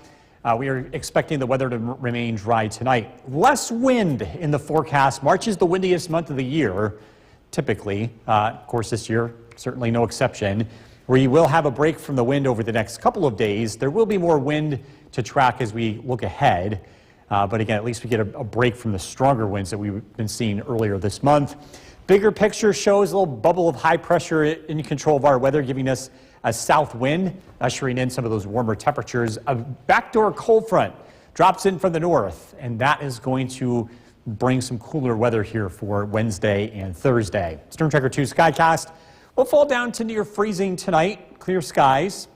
We are expecting the weather to remain dry tonight. Less wind in the forecast. March is the windiest month of the year, typically. Of course, this year, certainly no exception, where you will have a break from the wind over the next couple of days. There will be more wind to track as we look ahead. But again, at least we get a break from the stronger winds that we've been seeing earlier this month. Bigger picture shows a little bubble of high pressure in control of our weather, giving us a south wind, ushering in some of those warmer temperatures. A backdoor cold front drops in from the north, and that is going to bring some cooler weather here for Wednesday and Thursday. Storm Tracker 2 Skycast will fall down to near freezing tonight. Clear skies.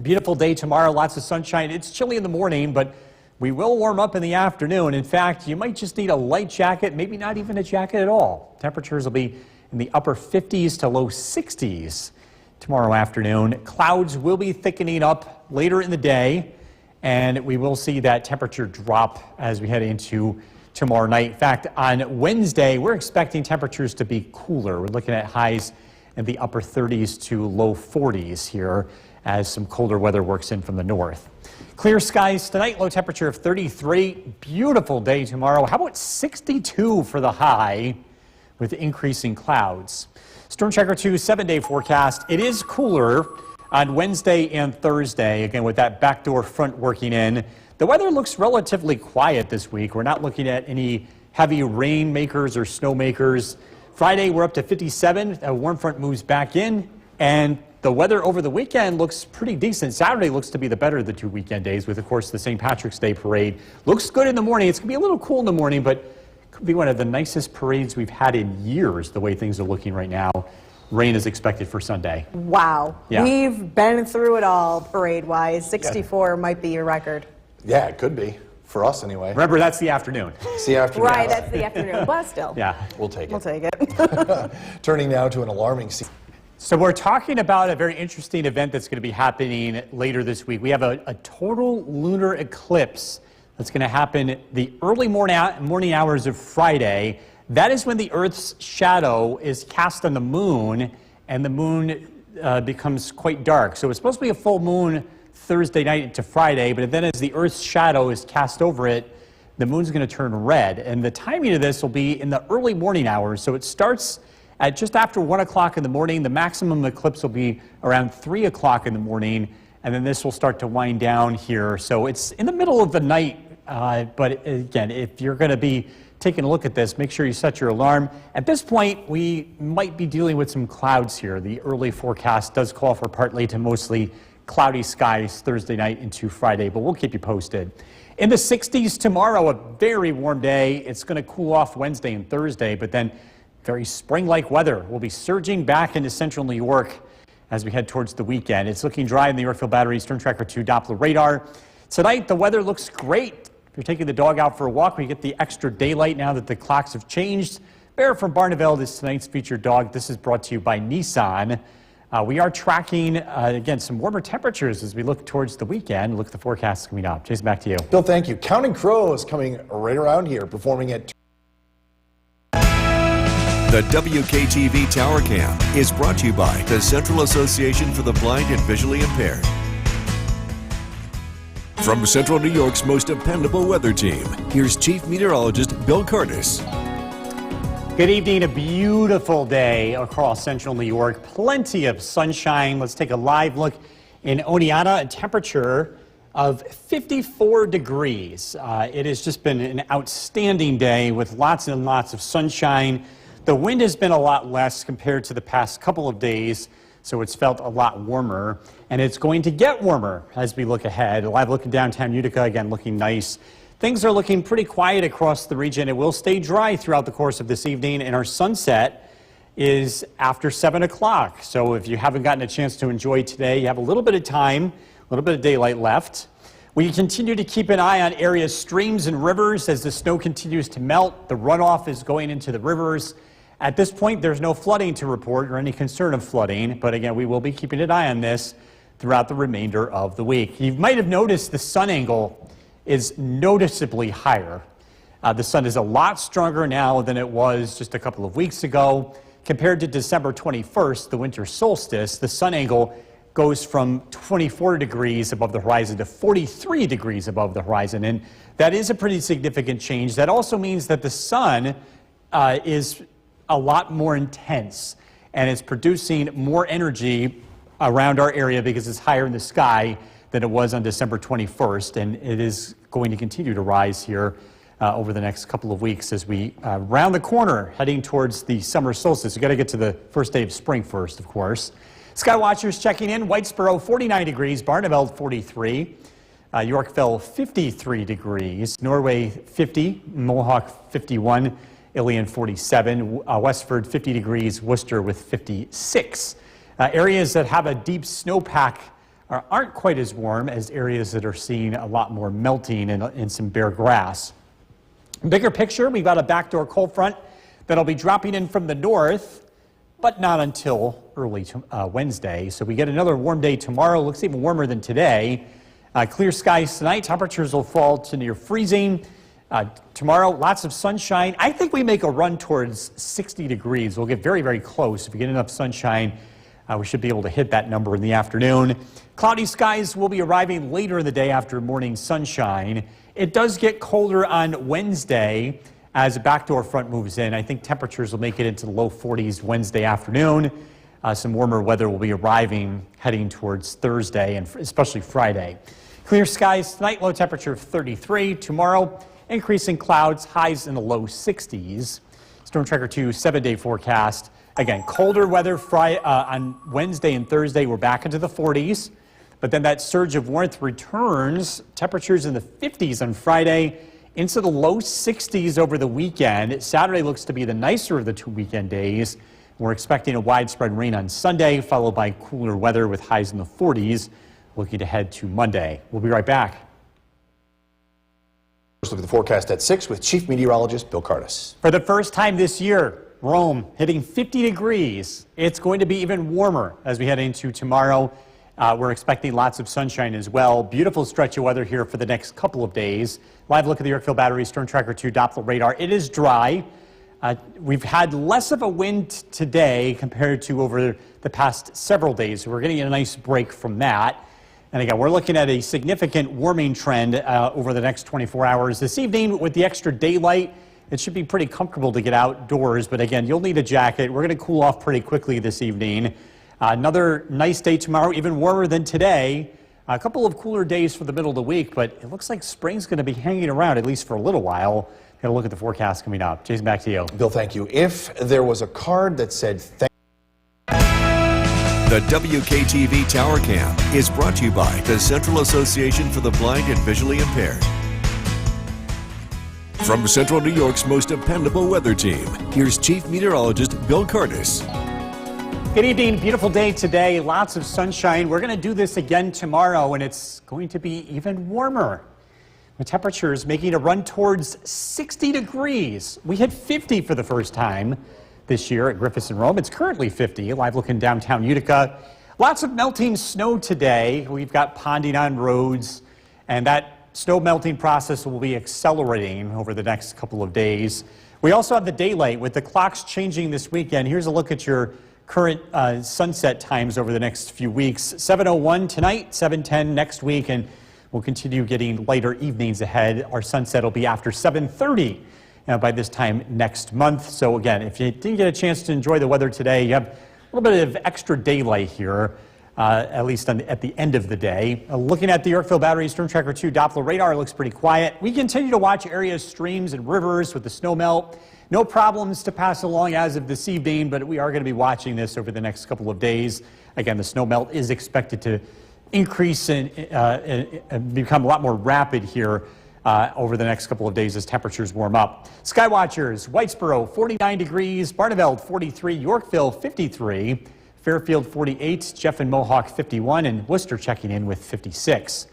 Beautiful day tomorrow, lots of sunshine. It's chilly in the morning, but we will warm up in the afternoon. In fact, you might just need a light jacket, maybe not even a jacket at all. Temperatures will be in the upper 50s to low 60s tomorrow afternoon. Clouds will be thickening up later in the day, and we will see that temperature drop as we head into tomorrow night. In fact, on Wednesday, we're expecting temperatures to be cooler. We're looking at highs in the upper 30s to low 40s here as some colder weather works in from the north. Clear skies tonight, low temperature of 33. Beautiful day tomorrow. How about 62 for the high with increasing clouds? Storm Tracker 2 7-day forecast. It is cooler on Wednesday and Thursday, again with that backdoor front working in. The weather looks relatively quiet this week. We're not looking at any heavy rain makers or snow makers. Friday, we're up to 57. A warm front moves back in, and the weather over the weekend looks pretty decent. Saturday looks to be the better of the 2 weekend days with, of course, the St. Patrick's Day parade. Looks good in the morning. It's going to be a little cool in the morning, but could be one of the nicest parades we've had in years, the way things are looking right now. Rain is expected for Sunday. Wow. Yeah. We've been through it all parade-wise. 64 might be your record. Yeah, it could be. For us, anyway. Remember, that's the afternoon. It's the afternoon. Right, that's the afternoon, but still. Yeah. We'll take it. We'll take it. Turning now to an alarming scene. So we're talking about a very interesting event that's going to be happening later this week. We have a total lunar eclipse that's going to happen the early morning hours of Friday. That is when the Earth's shadow is cast on the moon, and the moon becomes quite dark. So it's supposed to be a full moon Thursday night into Friday, but then as the Earth's shadow is cast over it, the moon's going to turn red. And the timing of this will be in the early morning hours. So it starts at just after 1 o'clock in the morning. The maximum eclipse will be around 3 o'clock in the morning, and then this will start to wind down here. So it's in the middle of the night, but again, if you're going to be taking a look at this, make sure you set your alarm. At this point, we might be dealing with some clouds here. The early forecast does call for partly to mostly cloudy skies Thursday night into Friday, but we'll keep you posted. In the 60s tomorrow, a very warm day. It's going to cool off Wednesday and Thursday, but then very spring-like weather will be surging back into central New York as we head towards the weekend. It's looking dry in the Yorkville Battery Storm Tracker 2 Doppler radar. Tonight, the weather looks great. If you're taking the dog out for a walk, we get the extra daylight now that the clocks have changed. Bear from Barneveld is tonight's featured dog. This is brought to you by Nissan. We are tracking, again, some warmer temperatures as we look towards the weekend. Look at the forecast coming up. Jason, back to you. Bill, thank you. Counting Crows coming right around here, performing at... The WKTV Tower Cam is brought to you by the Central Association for the Blind and Visually Impaired. From Central New York's most dependable weather team, here's Chief Meteorologist Bill Curtis. Good evening. A beautiful day across Central New York. Plenty of sunshine. Let's take a live look in Oneonta. A temperature of 54 degrees. It has just been an outstanding day with lots and lots of sunshine. The wind has been a lot less compared to the past couple of days, so it's felt a lot warmer. And it's going to get warmer as we look ahead. A live look in downtown Utica, again, looking nice. Things are looking pretty quiet across the region. It will stay dry throughout the course of this evening, and our sunset is after 7 o'clock. So if you haven't gotten a chance to enjoy today, you have a little bit of time, a little bit of daylight left. We continue to keep an eye on areas, streams and rivers as the snow continues to melt. The runoff is going into the rivers. At this point, there's no flooding to report or any concern of flooding, but again, we will be keeping an eye on this throughout the remainder of the week. You might have noticed the sun angle is noticeably higher. The sun is a lot stronger now than it was just a couple of weeks ago. Compared to December 21st, the winter solstice, the sun angle goes from 24 degrees above the horizon to 43 degrees above the horizon, and that is a pretty significant change. That also means that the sun is a lot more intense, and it's producing more energy around our area because it's higher in the sky than it was on December 21st, and it is going to continue to rise here over the next couple of weeks as we round the corner heading towards the summer solstice. We've got to get to the first day of spring first, of course. Skywatchers checking in. Whitesboro 49 degrees, Barneveld 43, Yorkville 53 degrees, Norway 50, Mohawk 51, Ilion 47, Westford 50 degrees, Worcester with 56. Areas that have a deep snowpack aren't quite as warm as areas that are seeing a lot more melting and some bare grass. Bigger picture, we've got a backdoor cold front that'll be dropping in from the north, but not until early Wednesday. So we get another warm day tomorrow. Looks even warmer than today. Clear skies tonight. Temperatures will fall to near freezing. Tomorrow, lots of sunshine. I think we make a run towards 60 degrees. We'll get very, very close. If we get enough sunshine, we should be able to hit that number in the afternoon. Cloudy skies will be arriving later in the day after morning sunshine. It does get colder on Wednesday as a backdoor front moves in. I think temperatures will make it into the low 40s Wednesday afternoon. Some warmer weather will be arriving heading towards Thursday and especially Friday. Clear skies tonight, low temperature of 33. Tomorrow, increasing clouds, highs in the low 60s. Storm Tracker 2 7-day forecast. Again, colder weather on Wednesday and Thursday. We're back into the 40s, but then that surge of warmth returns. Temperatures in the 50s on Friday, into the low 60s over the weekend. Saturday looks to be the nicer of the two weekend days. We're expecting a widespread rain on Sunday, followed by cooler weather with highs in the 40s. Looking ahead to Monday. We'll be right back. First look at the forecast at 6 with Chief Meteorologist Bill Curtis. For the first time this year, Rome hitting 50 degrees. It's going to be even warmer as we head into tomorrow. We're expecting lots of sunshine as well. Beautiful stretch of weather here for the next couple of days. Live look at the Yorkville Battery Storm Tracker 2 Doppler radar. It is dry. We've had less of a wind today compared to over the past several days. So we're getting a nice break from that. And again, we're looking at a significant warming trend over the next 24 hours. This evening, with the extra daylight, it should be pretty comfortable to get outdoors. But again, you'll need a jacket. We're going to cool off pretty quickly this evening. Another nice day tomorrow, even warmer than today. A couple of cooler days for the middle of the week, but it looks like spring's going to be hanging around at least for a little while. Got to look at the forecast coming up. Jason, back to you. Bill, thank you. If there was a card that said thank The WKTV Tower Cam is brought to you by the Central Association for the Blind and Visually Impaired. From Central New York's most dependable weather team, here's Chief Meteorologist Bill Curtis. Good evening. Beautiful day today. Lots of sunshine. We're going to do this again tomorrow, and it's going to be even warmer. The temperature is making a run towards 60 degrees. We hit 50 for the first time this year at Griffiths and Rome. It's currently 50. Live look in downtown Utica. Lots of melting snow today. We've got ponding on roads, and that snow melting process will be accelerating over the next couple of days. We also have the daylight with the clocks changing this weekend. Here's a look at your current sunset times over the next few weeks. 7:01 tonight, 7:10 next week, and we'll continue getting lighter evenings ahead. Our sunset will be after 7:30 by this time next month. So again, if you didn't get a chance to enjoy the weather today, you have a little bit of extra daylight here, at least at the end of the day. Looking at the Yorkville Battery Storm Tracker 2 Doppler radar, it looks pretty quiet. We continue to watch areas, streams, and rivers with the snow melt. No problems to pass along as of this evening, but we are going to be watching this over the next couple of days. Again, the snow melt is expected to increase and become a lot more rapid here over the next couple of days as temperatures warm up. Skywatchers, Whitesboro 49 degrees, Barneveld 43, Yorkville 53, Fairfield 48, Jeff and Mohawk 51, and Worcester checking in with 56.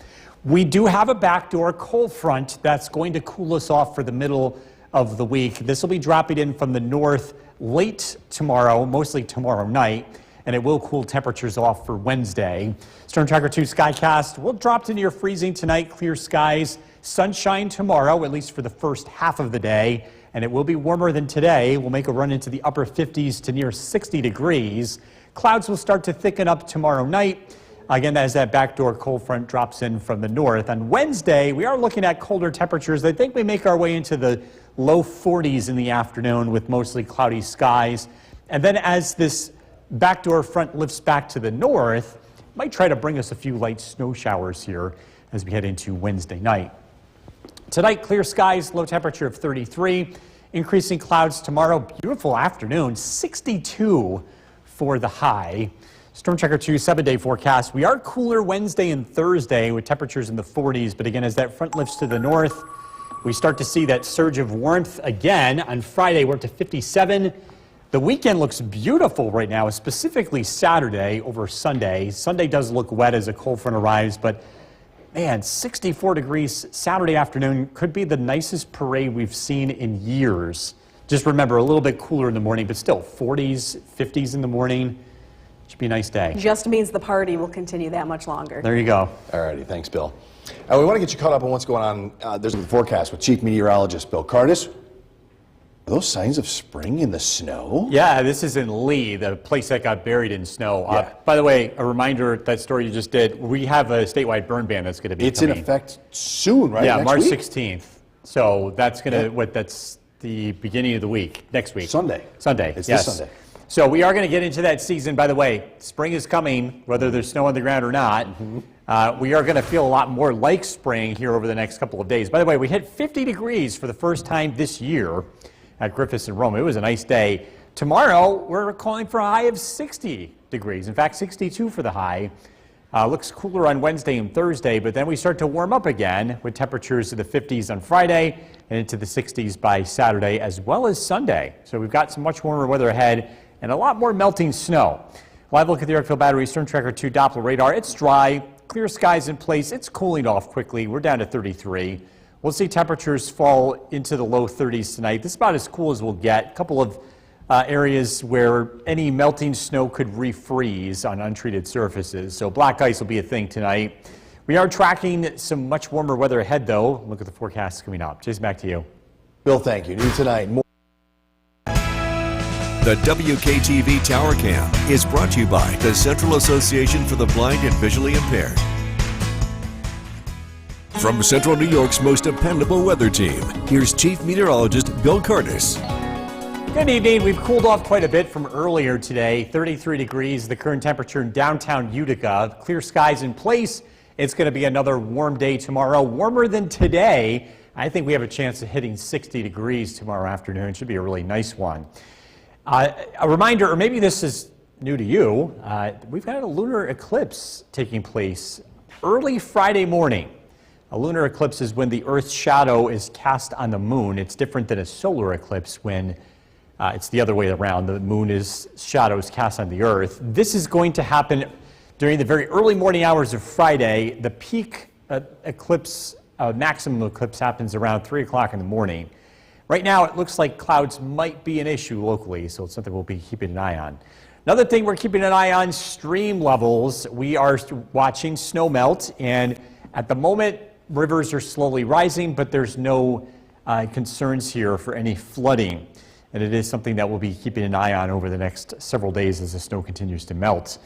We do have a backdoor cold front that's going to cool us off for the middle of the week. This will be dropping in from the north late tomorrow, mostly tomorrow night, and it will cool temperatures off for Wednesday. Storm Tracker 2 Skycast will drop to near freezing tonight, clear skies, sunshine tomorrow, at least for the first half of the day, and it will be warmer than today. We'll make a run into the upper 50s to near 60 degrees. Clouds will start to thicken up tomorrow night, again, as that backdoor cold front drops in from the north. On Wednesday, we are looking at colder temperatures. I think we make our way into the low 40s in the afternoon with mostly cloudy skies. And then as this backdoor front lifts back to the north, might try to bring us a few light snow showers here as we head into Wednesday night. Tonight, clear skies, low temperature of 33. Increasing clouds tomorrow, beautiful afternoon, 62 for the high. Storm Tracker 2 7-day forecast. We are cooler Wednesday and Thursday with temperatures in the 40s, but again, as that front lifts to the north, we start to see that surge of warmth again. On Friday, we're up to 57. The weekend looks beautiful right now, specifically Saturday over Sunday. Sunday does look wet as a cold front arrives, but man, 64 degrees Saturday afternoon could be the nicest parade we've seen in years. Just remember, a little bit cooler in the morning, but still 40s, 50s in the morning. Should be a nice day. Just means the party will continue that much longer. There you go. All righty, thanks, Bill. We want to get you caught up on what's going on. There's a forecast with Chief Meteorologist Bill Curtis. Are those signs of spring in the snow? Yeah, this is in Lee, the place that got buried in snow. Yeah. By the way, a reminder, that story you just did, we have a statewide burn ban that's going to be It's coming. in effect soon, right? Yeah, Next March week? 16th. So that's going to, that's the beginning of the week, next week. Sunday. Sunday, It's yes. this Sunday. So we are going to get into that season. By the way, spring is coming, whether there's snow on the ground or not. We are going to feel a lot more like spring here over the next couple of days. By the way, we hit 50 degrees for the first time this year at Griffiths and Rome. It was a nice day. Tomorrow, we're calling for a high of 60 degrees. In fact, 62 for the high. Looks cooler on Wednesday and Thursday, but then we start to warm up again with temperatures to the 50s on Friday and into the 60s by Saturday as well as Sunday. So we've got some much warmer weather ahead and a lot more melting snow. Live look at the Yorkville Battery Storm Tracker 2 Doppler radar. It's dry, clear skies in place. It's cooling off quickly. We're down to 33. We'll see temperatures fall into the low 30s tonight. This is about as cool as we'll get. A couple of areas where any melting snow could refreeze on untreated surfaces. So black ice will be a thing tonight. We are tracking some much warmer weather ahead, though. Look at the forecast coming up. Jason, back to you. Bill, thank you. New tonight. More The WKTV Tower Cam is brought to you by the Central Association for the Blind and Visually Impaired. From Central New York's most dependable weather team, here's Chief Meteorologist Bill Curtis. Good evening. We've cooled off quite a bit from earlier today. 33 degrees, the current temperature in downtown Utica. Clear skies in place. It's going to be another warm day tomorrow, warmer than today. I think we have a chance of hitting 60 degrees tomorrow afternoon. It should be a really nice one. A reminder, or maybe this is new to you, we've got a lunar eclipse taking place early Friday morning. A lunar eclipse is when the Earth's shadow is cast on the moon. It's different than a solar eclipse when it's the other way around. The moon's shadow is cast on the Earth. This is going to happen during the very early morning hours of Friday. The peak eclipse, maximum eclipse happens around 3 o'clock in the morning. Right now, it looks like clouds might be an issue locally, so it's something we'll be keeping an eye on. Another thing we're keeping an eye on, stream levels. We are watching snow melt, and at the moment, rivers are slowly rising, but there's no concerns here for any flooding. And it is something that we'll be keeping an eye on over the next several days as the snow continues to melt.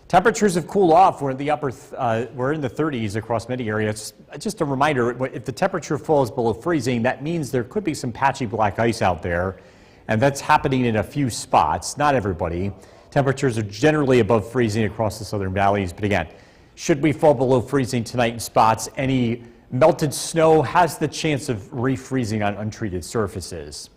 Temperatures have cooled off. We're in the we're in the 30s across many areas. Just a reminder, if the temperature falls below freezing, that means there could be some patchy black ice out there, and that's happening in a few spots, not everybody. Temperatures are generally above freezing across the southern valleys, but again, should we fall below freezing tonight in spots, any melted snow has the chance of refreezing on untreated surfaces.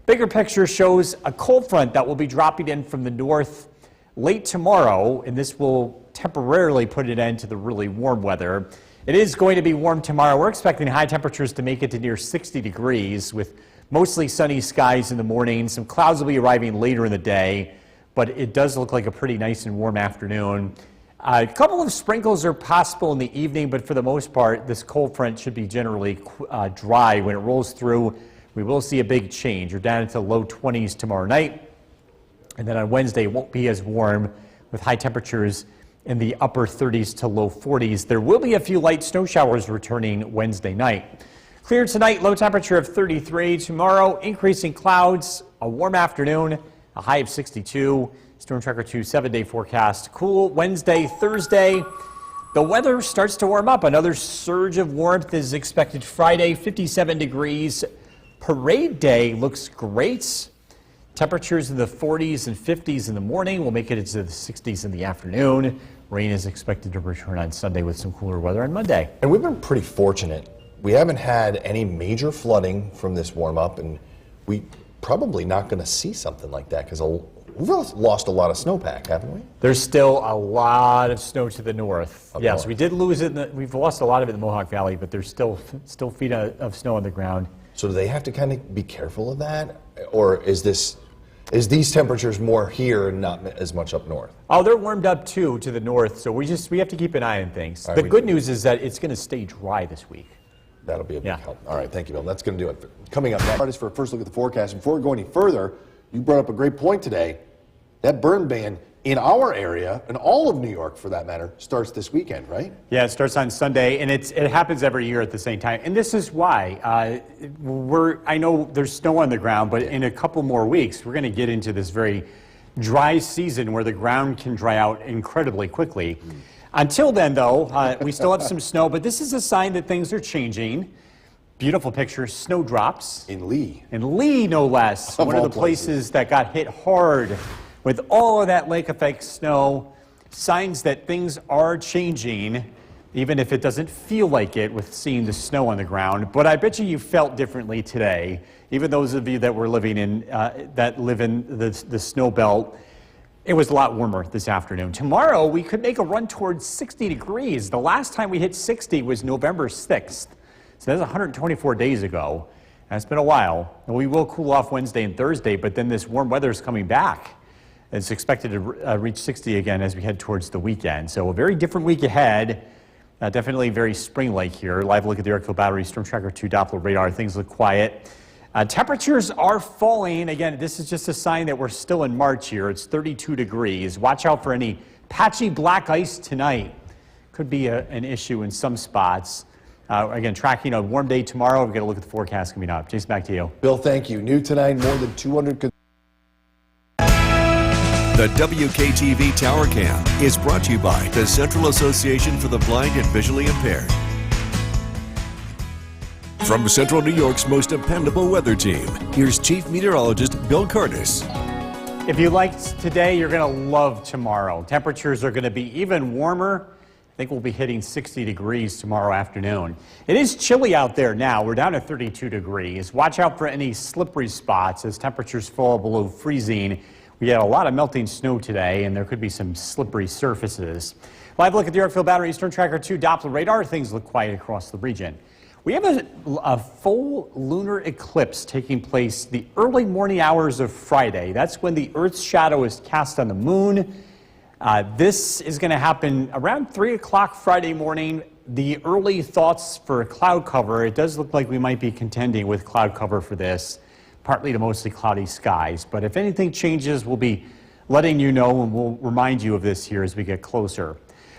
Bigger picture shows a cold front that will be dropping in from the north late tomorrow, and this will temporarily put an end to the really warm weather. It is going to be warm tomorrow. We're expecting high temperatures to make it to near 60 degrees with mostly sunny skies in the morning. Some clouds will be arriving later in the day, but it does look like a pretty nice and warm afternoon. A couple of sprinkles are possible in the evening, but for the most part, this cold front should be generally dry. When it rolls through, we will see a big change. We're down into low 20s tomorrow night. And then on Wednesday, it won't be as warm with high temperatures in the upper 30s to low 40s. There will be a few light snow showers returning Wednesday night. Clear tonight, low temperature of 33. Tomorrow, increasing clouds, a warm afternoon, a high of 62. Storm Tracker 2 7-day forecast. Cool Wednesday, Thursday. The weather starts to warm up. Another surge of warmth is expected Friday, 57 degrees. Parade day looks great. Temperatures in the 40s and 50s in the morning. We'll make it into the 60s in the afternoon. Rain is expected to return on Sunday with some cooler weather on Monday. And we've been pretty fortunate. We haven't had any major flooding from this warm-up, and we probably not going to see something like that because we've lost a lot of snowpack, haven't we? There's still a lot of snow to the north. Yes, we did lose it. We've lost a lot of it in the Mohawk Valley, but there's still feet of snow on the ground. So do they have to kind of be careful of that, or is these temperatures more here and not as much up north? Oh, they're warmed up too to the north, so we have to keep an eye on things. The good news is that it's going to stay dry this week. That'll be a big help. All right, thank you, Bill. That's going to do it. Coming up next, for a first look at the forecast. Before we go any further, you brought up a great point today. That burn ban in our area, and all of New York for that matter, starts this weekend, right? Yeah, it starts on Sunday, and it happens every year at the same time. And this is why. I know there's snow on the ground, but in a couple more weeks, we're going to get into this very dry season where the ground can dry out incredibly quickly. Until then, though, we still have some snow, but this is a sign that things are changing. Beautiful picture, snowdrops. In Lee. In Lee, no less. One of the places that got hit hard with all of that lake effect snow. Signs that things are changing, even if it doesn't feel like it with seeing the snow on the ground. But I bet you felt differently today, even those of you that were living in, that live in the snow belt. It was a lot warmer this afternoon. Tomorrow, we could make a run towards 60 degrees. The last time we hit 60 was November 6th. So that's 124 days ago. And it's been a while. And we will cool off Wednesday and Thursday, but then this warm weather is coming back. It's expected to reach 60 again as we head towards the weekend. So a very different week ahead. Definitely very spring-like here. Live look at the Yorkville Battery Storm Tracker 2 Doppler radar. Things look quiet. Temperatures are falling. Again, this is just a sign that we're still in March here. It's 32 degrees. Watch out for any patchy black ice tonight. Could be an issue in some spots. Again, tracking a warm day tomorrow. We've got to look at the forecast coming up. Jason, back to you. Bill, thank you. New tonight, more than 200... The WKTV Tower Cam is brought to you by the Central Association for the Blind and Visually Impaired. From Central New York's most dependable weather team, here's Chief Meteorologist Bill Curtis. If you liked today, you're going to love tomorrow. Temperatures are going to be even warmer. I think we'll be hitting 60 degrees tomorrow afternoon. It is chilly out there now. We're down to 32 degrees. Watch out for any slippery spots as temperatures fall below freezing. We had a lot of melting snow today, and there could be some slippery surfaces. Live look at the Yorkville Battery Storm Tracker 2 Doppler radar. Things look quiet across the region. We have a full lunar eclipse taking place the early morning hours of Friday. That's when the Earth's shadow is cast on the moon. This is going to happen around 3 o'clock Friday morning. The early thoughts for cloud cover, it does look like we might be contending with cloud cover for this. partly to mostly cloudy skies. But if anything changes, we'll be letting you know, and we'll remind you of this here as we get closer.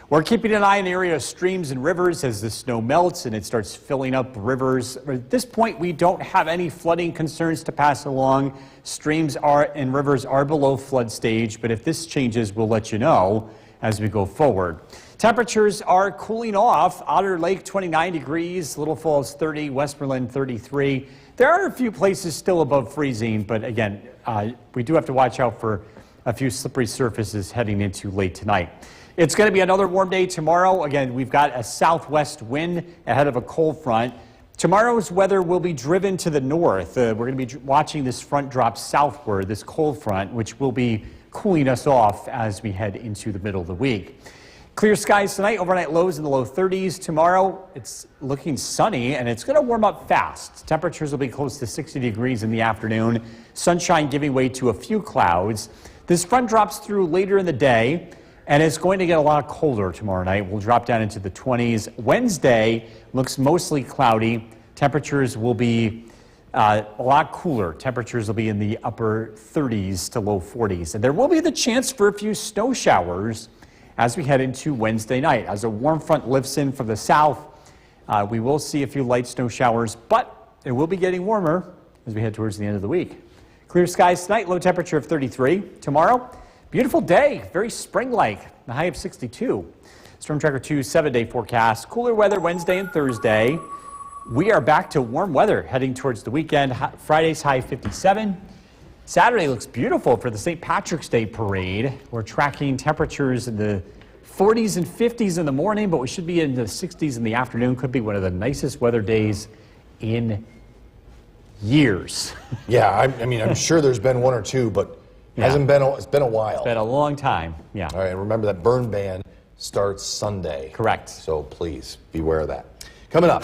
We're keeping an eye on the area of streams and rivers as the snow melts and it starts filling up rivers. At this point, we don't have any flooding concerns to pass along. Streams and rivers are below flood stage, but if this changes, we'll let you know as we go forward. Temperatures are cooling off. Otter Lake 29 degrees, Little Falls 30, Westmoreland 33. There are a few places still above freezing, but again, we do have to watch out for a few slippery surfaces heading into late tonight. It's going to be another warm day tomorrow. Again, we've got a southwest wind ahead of a cold front. Tomorrow's weather will be driven to the north. We're going to be watching this front drop southward, this cold front, which will be cooling us off as we head into the middle of the week. Clear skies tonight, overnight lows in the low 30s. Tomorrow, it's looking sunny and it's going to warm up fast. Temperatures will be close to 60 degrees in the afternoon. Sunshine giving way to a few clouds. This front drops through later in the day. And it's going to get a lot colder tomorrow night. We'll drop down into the 20s. Wednesday looks mostly cloudy. Temperatures will be a lot cooler. Temperatures will be in the upper 30s to low 40s. And there will be the chance for a few snow showers as we head into Wednesday night. As a warm front lifts in from the south, we will see a few light snow showers, but it will be getting warmer as we head towards the end of the week. Clear skies tonight, low temperature of 33. Tomorrow, beautiful day, very spring-like, the high of 62. Storm Tracker 2's 7-day forecast. Cooler weather Wednesday and Thursday. We are back to warm weather heading towards the weekend. Friday's high 57. Saturday looks beautiful for the St. Patrick's Day parade. We're tracking temperatures in the 40s and 50s in the morning, but we should be in the 60s in the afternoon. Could be one of the nicest weather days in years. Yeah, I mean, I'm sure there's been one or two, but hasn't been. It's been a while. It's been a long time. Yeah. All right. Remember that burn ban starts Sunday. Correct. So please beware of that. Coming up,